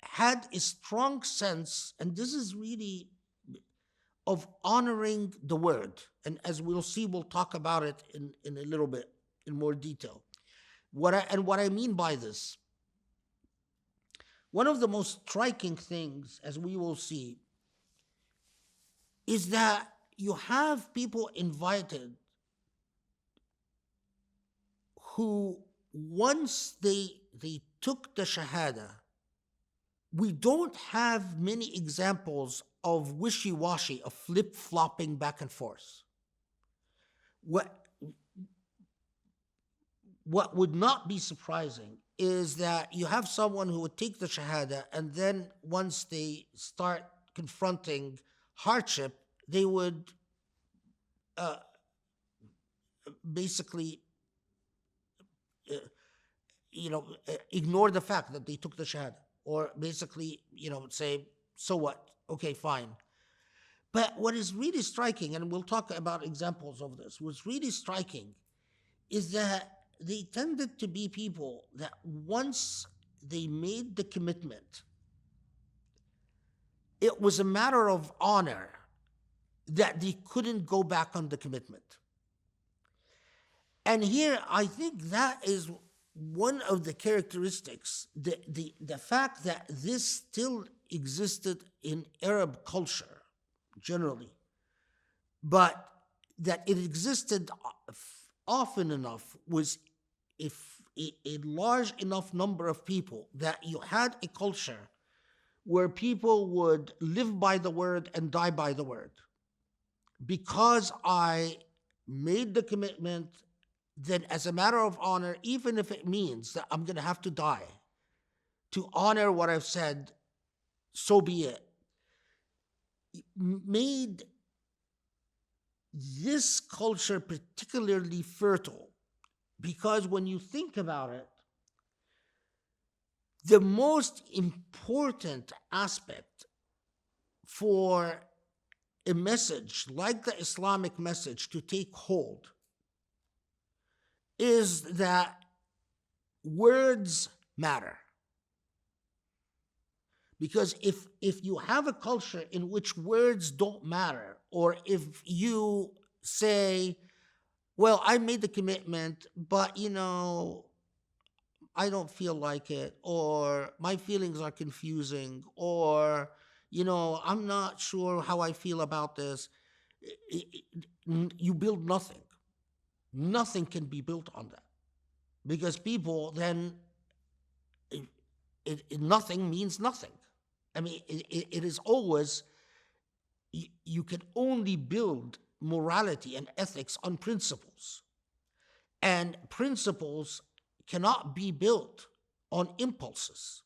had a strong sense, and this is really, of honoring the word. And as we'll see, we'll talk about it in a little bit in more detail. What I mean by this, one of the most striking things, as we will see, is that you have people invited who, once they took the Shahada, we don't have many examples of wishy-washy, of flip-flopping back and forth. what would not be surprising is that you have someone who would take the Shahada, and then once they start confronting hardship, they would uh, basically, uh, ignore the fact that they took the Shahada, or basically, say, so what? Okay, fine. But what is really striking, and we'll talk about examples of this, what's really striking is that they tended to be people that once they made the commitment, it was a matter of honor that they couldn't go back on the commitment. And here, I think that is one of the characteristics, the fact that this still existed in Arab culture generally, but that it existed often enough was if a large enough number of people that you had a culture where people would live by the word and die by the word. Because I made the commitment, then as a matter of honor, even if it means that I'm going to have to die to honor what I've said, so be it. Made this culture particularly fertile, because when you think about it, the most important aspect for a message like the Islamic message to take hold is that words matter. Because if you have a culture in which words don't matter, or if you say, well, I made the commitment, but I don't feel like it, or my feelings are confusing, or I'm not sure how I feel about this, you build nothing. Nothing can be built on that, because people then, nothing means nothing. I mean, it is always, you can only build morality and ethics on principles. And principles cannot be built on impulses.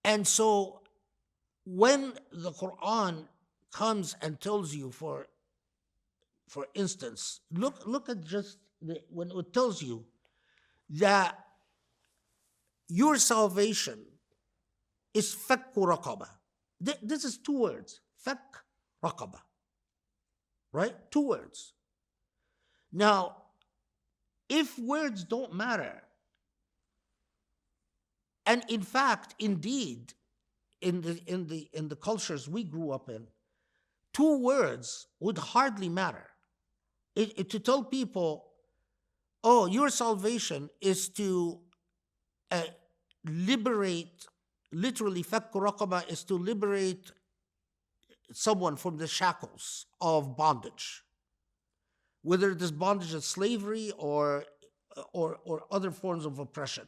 And so when the Quran comes and tells you, for instance, look at just when it tells you that your salvation is fakku raqaba. This is two words, fak raqaba, right? Two words. Now, if words don't matter, and in fact, indeed, in the cultures we grew up in, two words would hardly matter. To tell people, oh, your salvation is to liberate, literally, fakku raqaba is to liberate someone from the shackles of bondage, whether this bondage is slavery or other forms of oppression.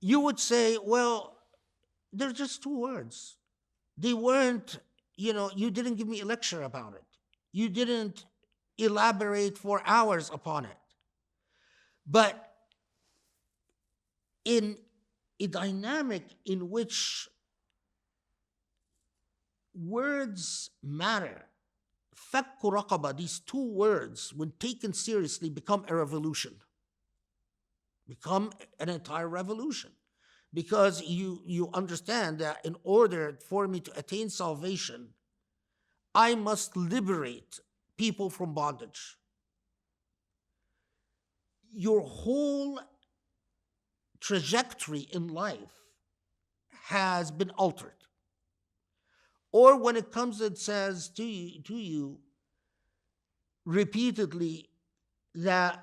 You would say, well, they're just two words. They weren't, you didn't give me a lecture about it. You didn't elaborate for hours upon it. But in a dynamic in which words matter, fakku raqaba, these two words, when taken seriously, become a revolution, become an entire revolution. Because you understand that in order for me to attain salvation, I must liberate people from bondage. Your whole trajectory in life has been altered. Or when it comes and says to you repeatedly that,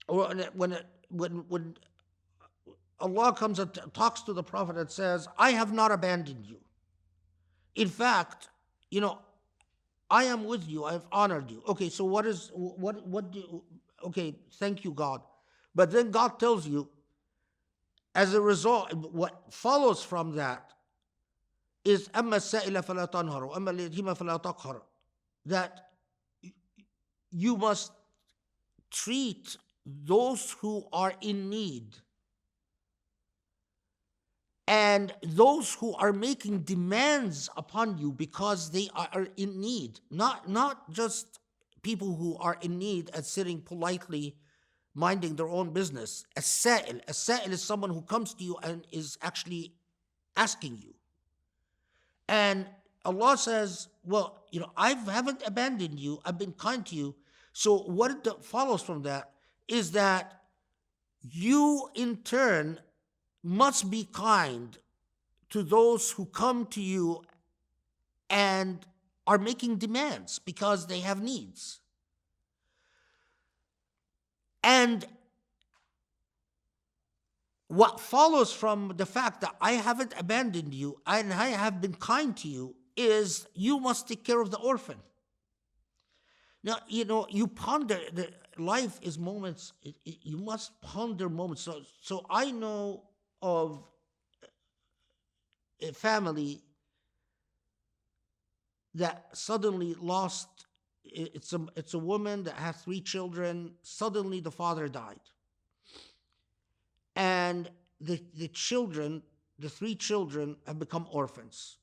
or when Allah comes and talks to the Prophet and says, I have not abandoned you. In fact, I am with you, I have honored you. Okay, so what do you, okay, thank you, God. But then God tells you, as a result, what follows from that is أما السائل فلا تنهر وأما اليتيم فلا تقهر, that you must treat those who are in need and those who are making demands upon you because they are in need, not just people who are in need and sitting politely minding their own business. A sa'il is someone who comes to you and is actually asking you. And Allah says, well, I haven't abandoned you, I've been kind to you. So what follows from that is that you in turn must be kind to those who come to you and are making demands because they have needs. And what follows from the fact that I haven't abandoned you and I have been kind to you is you must take care of the orphan. Now, you ponder, life is moments, you must ponder moments. So I know of a family that suddenly lost, it's a woman that has 3 children, suddenly the father died. And the 3 children have become orphans.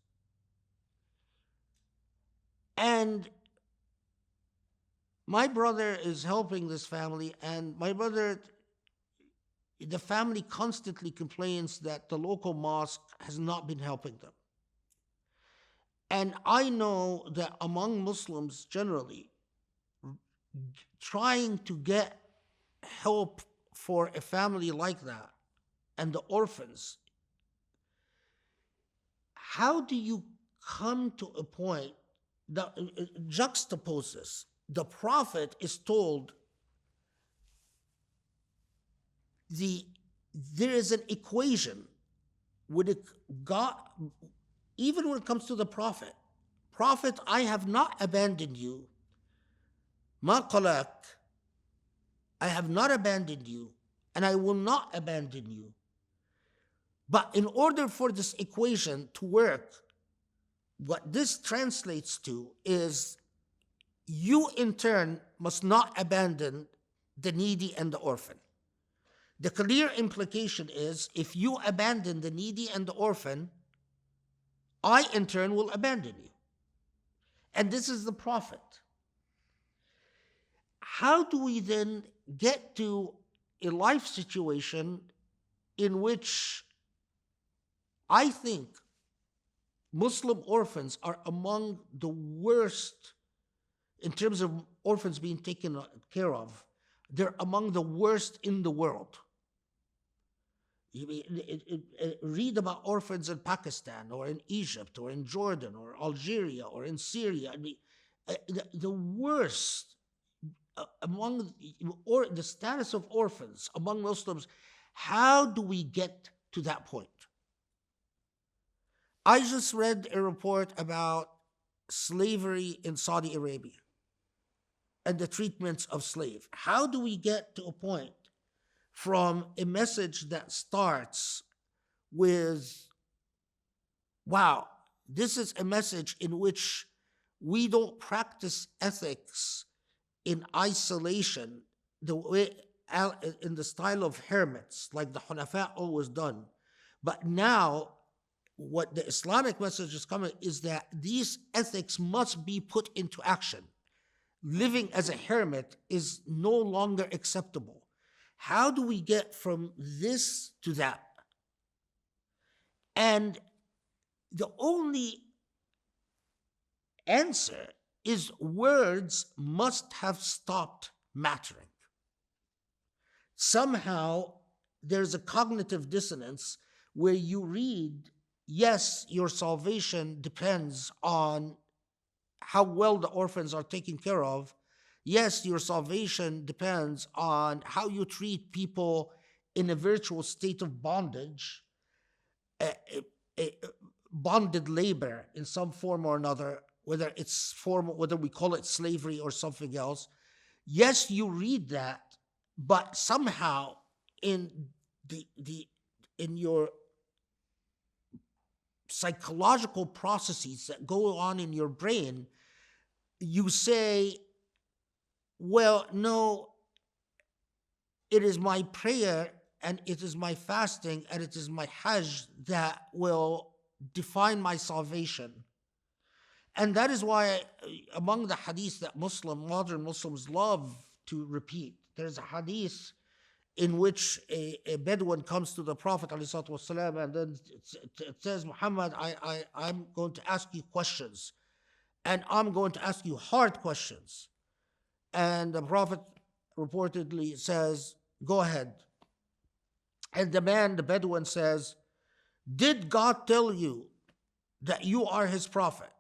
And my brother is helping this family, and the family constantly complains that the local mosque has not been helping them. And I know that among Muslims generally, trying to get help for a family like that and the orphans, how do you come to a point that juxtaposes? The Prophet is told there is an equation with God, even when it comes to the Prophet. Prophet, I have not abandoned you. Ma qalak, I have not abandoned you, and I will not abandon you. But in order for this equation to work, what this translates to is you in turn must not abandon the needy and the orphan. The clear implication is if you abandon the needy and the orphan, I in turn will abandon you. And this is the Prophet. How do we then get to a life situation in which I think Muslim orphans are among the worst in terms of orphans being taken care of? They're among the worst in the world. Read about orphans in Pakistan or in Egypt or in Jordan or Algeria or in Syria. The worst among the status of orphans among Muslims. How do we get to that point? I just read a report about slavery in Saudi Arabia and the treatments of slaves. How do we get to a point from a message that starts with, wow, this is a message in which we don't practice ethics in isolation, the way in the style of hermits, like the Hunafa always done. But now, what the Islamic message is coming is that these ethics must be put into action. Living as a hermit is no longer acceptable. How do we get from this to that? And the only answer is words must have stopped mattering. Somehow there's a cognitive dissonance where you read, yes, your salvation depends on how well the orphans are taken care of. Yes, your salvation depends on how you treat people in a virtual state of bondage, bonded labor in some form or another, whether we call it slavery or something else. Yes, you read that, but somehow in your psychological processes that go on in your brain, you say, well, no, it is my prayer and it is my fasting and it is my hajj that will define my salvation. And that is why among the hadiths that modern Muslims love to repeat, there's a hadith in which a Bedouin comes to the Prophet ﷺ, and then it says, Muhammad, I'm going to ask you questions, and I'm going to ask you hard questions. And the Prophet reportedly says, go ahead. And the Bedouin says, did God tell you that you are his prophet?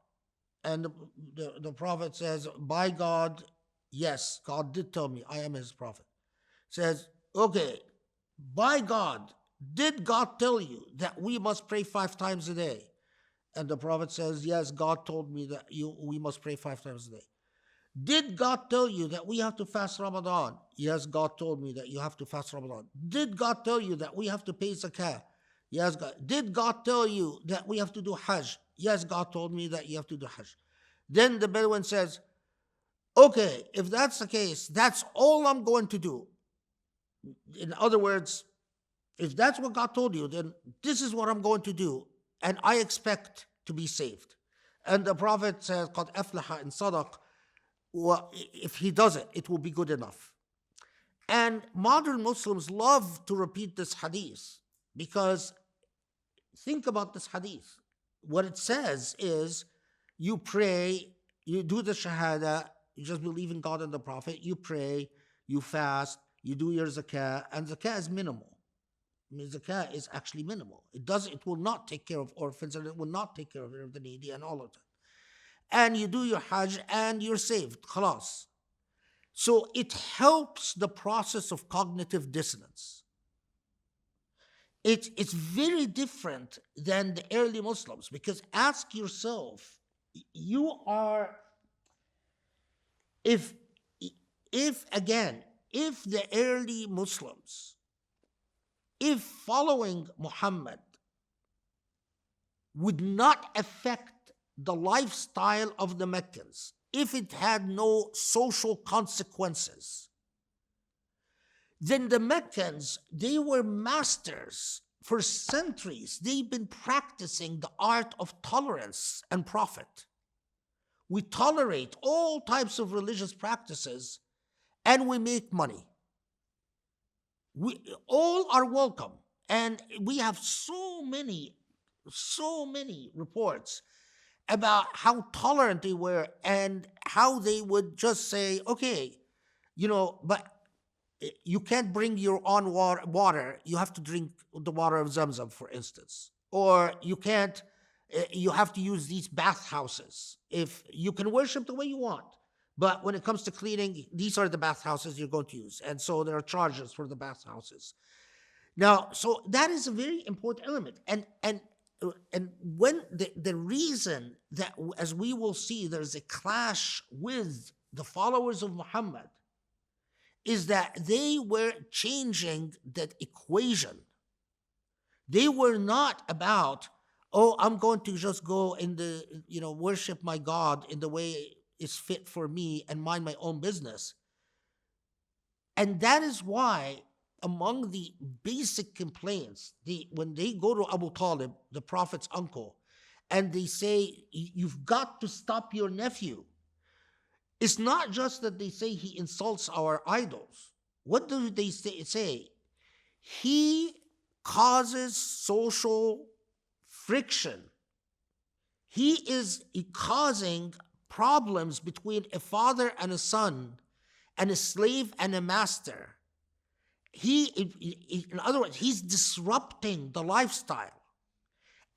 And the Prophet says, by God, yes, God did tell me I am his prophet. Says, okay, by God, did God tell you that we must pray 5 times a day? And the Prophet says, yes, God told me that we must pray 5 times a day. Did God tell you that we have to fast Ramadan? Yes, God told me that you have to fast Ramadan. Did God tell you that we have to pay zakah? Yes, God. Did God tell you that we have to do hajj? Yes, God told me that you have to do hajj. Then the Bedouin says, okay, if that's the case, that's all I'm going to do. In other words, if that's what God told you, then this is what I'm going to do, and I expect to be saved. And the Prophet says, قَدْ أَفْلَحَ إِنْ صَدَقَ. Well, if he does it, it will be good enough. And modern Muslims love to repeat this hadith because think about this hadith. What it says is you pray, you do the shahada, you just believe in God and the Prophet, you pray, you fast, you do your zakah, and zakah is minimal. I mean, zakah is actually minimal. It will not take care of orphans, and it will not take care of the needy and all of that. And you do your hajj and you're saved, khalas. So it helps the process of cognitive dissonance. It's very different than the early Muslims, because ask yourself, if the early Muslims, if following Muhammad would not affect the lifestyle of the Meccans, if it had no social consequences, then the Meccans, they were masters for centuries. They've been practicing the art of tolerance and profit. We tolerate all types of religious practices and we make money. We all are welcome. And we have so many reports about how tolerant they were and how they would just say, okay, but you can't bring your own water. You have to drink the water of Zamzam, for instance. Or you have to use these bathhouses. If you can worship the way you want, but when it comes to cleaning, these are the bathhouses you're going to use. And so there are charges for the bathhouses. Now, so that is a very important element. And when the reason that, as we will see, there's a clash with the followers of Muhammad is that they were changing that equation. They were not about, I'm going to just go in worship my God in the way is fit for me and mind my own business. And that is why among the basic complaints, when they go to Abu Talib, the Prophet's uncle, and they say, you've got to stop your nephew, it's not just that they say he insults our idols. What do they say? He causes social friction. He is causing problems between a father and a son, and a slave and a master. In other words, he's disrupting the lifestyle.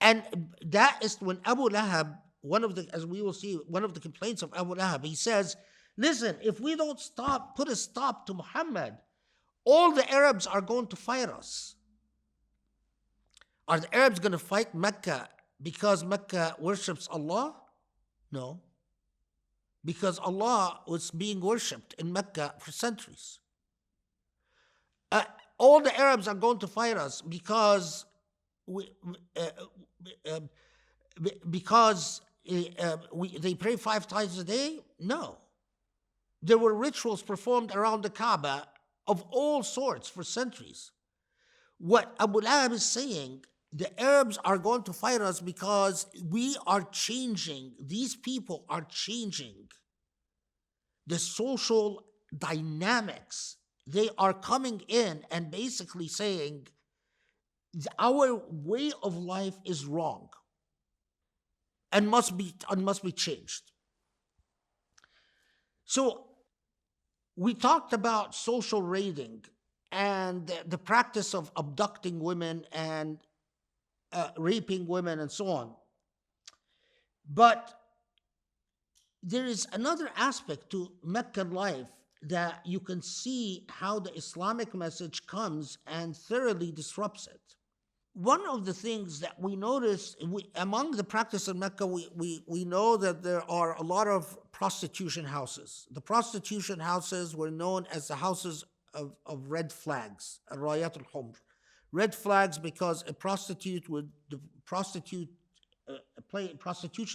And that is when Abu Lahab, as we will see, one of the complaints of Abu Lahab, he says, listen, if we don't put a stop to Muhammad, all the Arabs are going to fight us. Are the Arabs going to fight Mecca because Mecca worships Allah? No. Because Allah was being worshipped in Mecca for centuries. All the Arabs are going to fight us because because they pray 5 times a day? No. There were rituals performed around the Kaaba of all sorts for centuries. What Abu Lahab is saying, the Arabs are going to fight us because we are changing, these people are changing the social dynamics. They are coming in and basically saying, our way of life is wrong and must be changed. So we talked about social raiding and the practice of abducting women and raping women and so on. But there is another aspect to Meccan life that you can see how the Islamic message comes and thoroughly disrupts it. One of the things that we notice among the practice in Mecca, we know that there are a lot of prostitution houses. The prostitution houses were known as the houses of red flags, al-Rayat al-Humr. Red flags because a prostitute would, the prostitution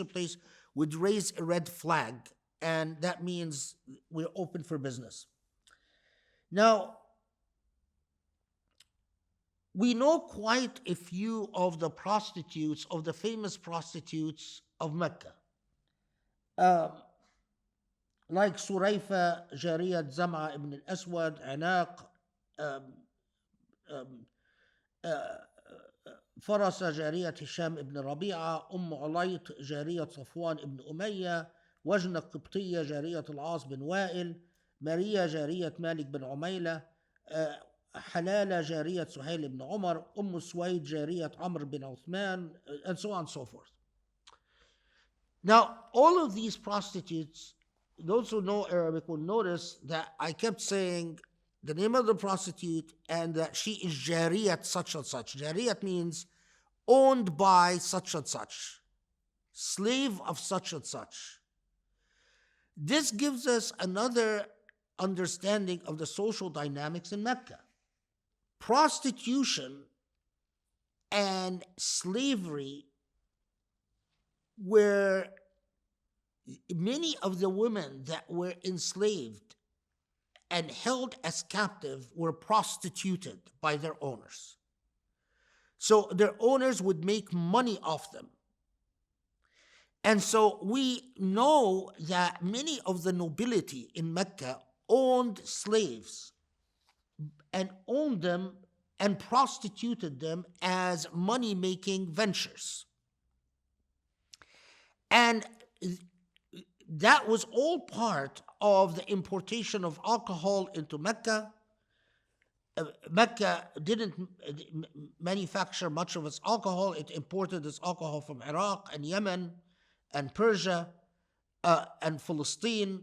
place would raise a red flag, and that means we're open for business. Now, we know quite a few of the prostitutes, of the famous prostitutes of Mecca. Like Surayfa, Jariyat Zam'a ibn al-Aswad, Anaq, فرس جارية هشام ابن ربيعة، عليط جارية صفوان ابن أمية، وجنة قبطية جارية العاص بن وائل، ماريا جارية مالك بن عميلة، حلالة جارية سهيل بن عمر، سويد جارية عمرو بن عثمان, and so on and so forth. Now, all of these prostitutes, those who know Arabic will notice that I kept saying the name of the prostitute and that she is jariyat such and such. Jariyat means owned by such and such, slave of such and such. This gives us another understanding of the social dynamics in Mecca. Prostitution and slavery were, many of the women that were enslaved and held as captive were prostituted by their owners. So their owners would make money off them. And so we know that many of the nobility in Mecca owned slaves and owned them and prostituted them as money-making ventures. And that was all part of the importation of alcohol into Mecca. Mecca didn't manufacture much of its alcohol. It imported its alcohol from Iraq and Yemen and Persia and Palestine.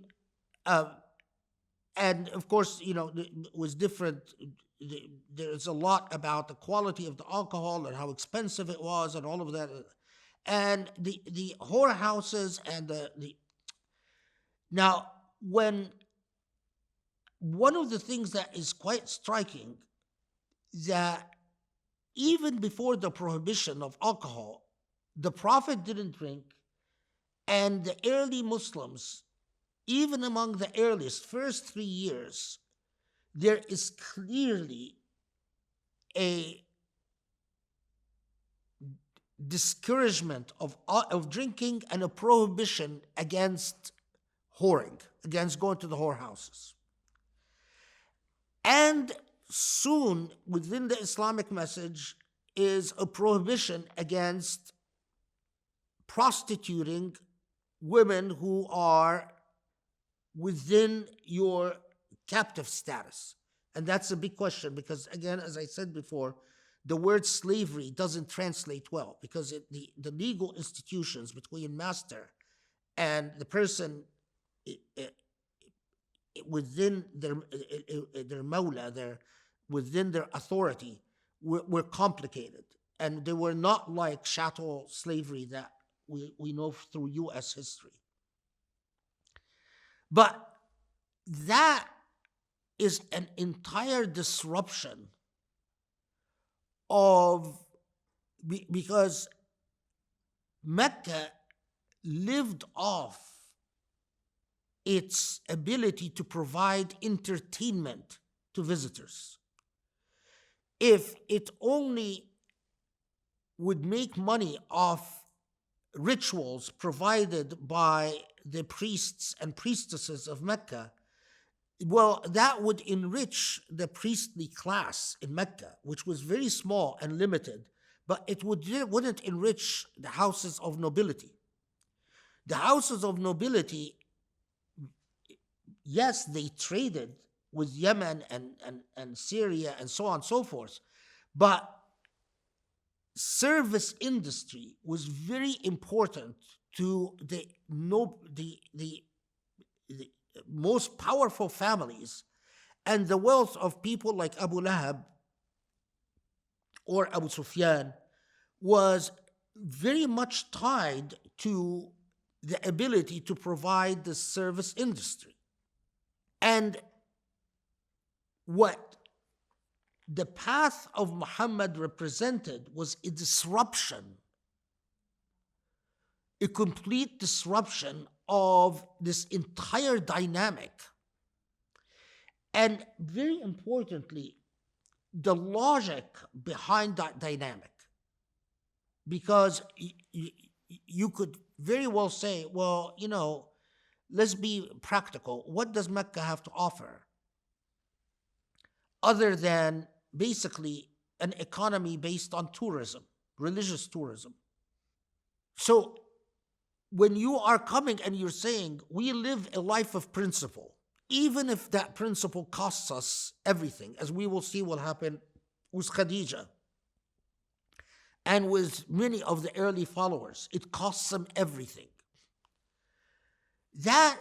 And of course, it was different. There's a lot about the quality of the alcohol and how expensive it was and all of that. And the whorehouses and now, when one of the things that is quite striking, that even before the prohibition of alcohol, the Prophet didn't drink, and the early Muslims, even among the earliest, first 3 years, there is clearly a discouragement of drinking and a prohibition against whoring, against going to the whorehouses. And soon, within the Islamic message, is a prohibition against prostituting women who are within your captive status. And that's a big question because, again, as I said before, the word slavery doesn't translate well because the legal institutions between master and the person within their mawla, within their authority, were complicated. And they were not like chattel slavery that we know through U.S. history. But that is an entire disruption because Mecca lived off its ability to provide entertainment to visitors. If it only would make money off rituals provided by the priests and priestesses of Mecca, well, that would enrich the priestly class in Mecca, which was very small and limited, but it wouldn't enrich the houses of nobility. The houses of nobility, yes, they traded with Yemen and Syria and so on and so forth, but service industry was very important to the most powerful families, and the wealth of people like Abu Lahab or Abu Sufyan was very much tied to the ability to provide the service industry. And what the path of Muhammad represented was a disruption, a complete disruption of this entire dynamic. And very importantly, the logic behind that dynamic. Because you could very well say, well, let's be practical. What does Mecca have to offer other than basically an economy based on tourism, religious tourism? So when you are coming and you're saying, we live a life of principle, even if that principle costs us everything, as we will see will happen with Khadijah and with many of the early followers, it costs them everything. That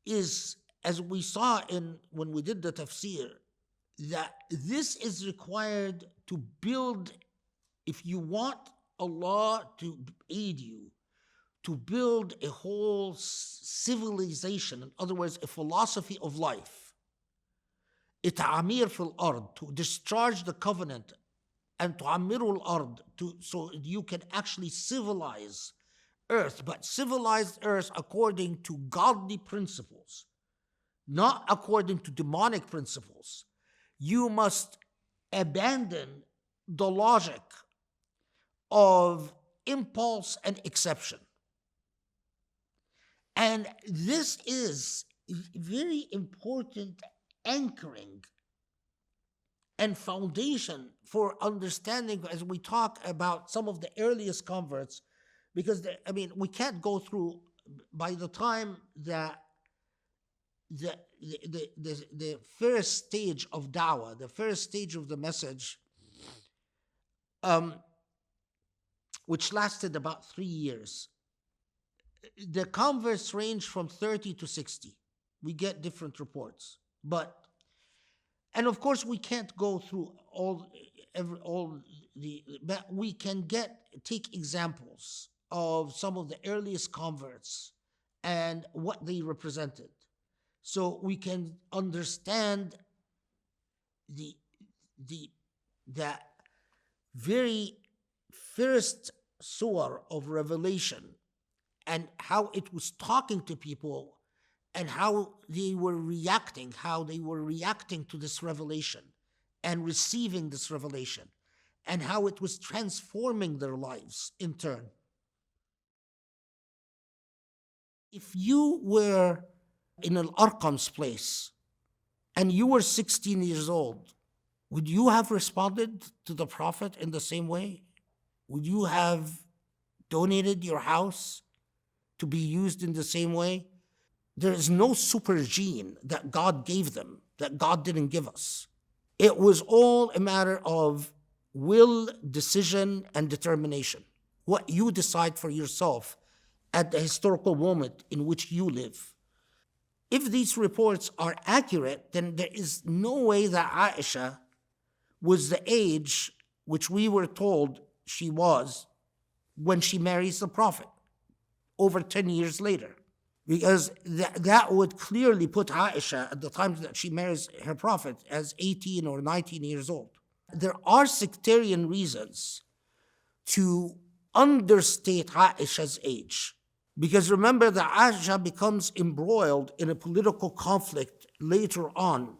is, as we saw when we did the tafsir, that this is required to build, if you want Allah to aid you, to build a whole civilization, in other words, a philosophy of life, it'amir fil ard, to discharge the covenant, and tu'amiru al-ard, so you can actually civilize earth, but civilize earth according to godly principles, not according to demonic principles. You must abandon the logic of impulse and exception. And this is very important anchoring and foundation for understanding as we talk about some of the earliest converts, because we can't go through, by the time that the first stage of da'wah, the first stage of the message, which lasted about 3 years, the converts range from 30 to 60. We get different reports, but of course we can't go through but we can take examples of some of the earliest converts and what they represented, so we can understand that very first surah of revelation and how it was talking to people and how they were reacting to this revelation and receiving this revelation, and how it was transforming their lives in turn. If you were in al-Arqam's place and you were 16 years old, would you have responded to the Prophet in the same way? Would you have donated your house to be used in the same way? There is no super gene that God gave them that God didn't give us. It was all a matter of will, decision, and determination. What you decide for yourself at the historical moment in which you live. If these reports are accurate, then there is no way that Aisha was the age which we were told she was when she marries the Prophet, over 10 years later. Because that would clearly put Aisha at the time that she marries her Prophet as 18 or 19 years old. There are sectarian reasons to understate Aisha's age. Because remember that Aisha becomes embroiled in a political conflict later on,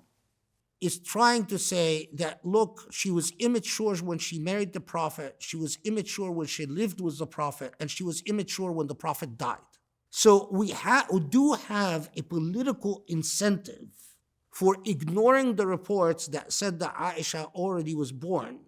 is trying to say that, look, she was immature when she married the Prophet, she was immature when she lived with the Prophet, and she was immature when the Prophet died. So we do have a political incentive for ignoring the reports that said that Aisha already was born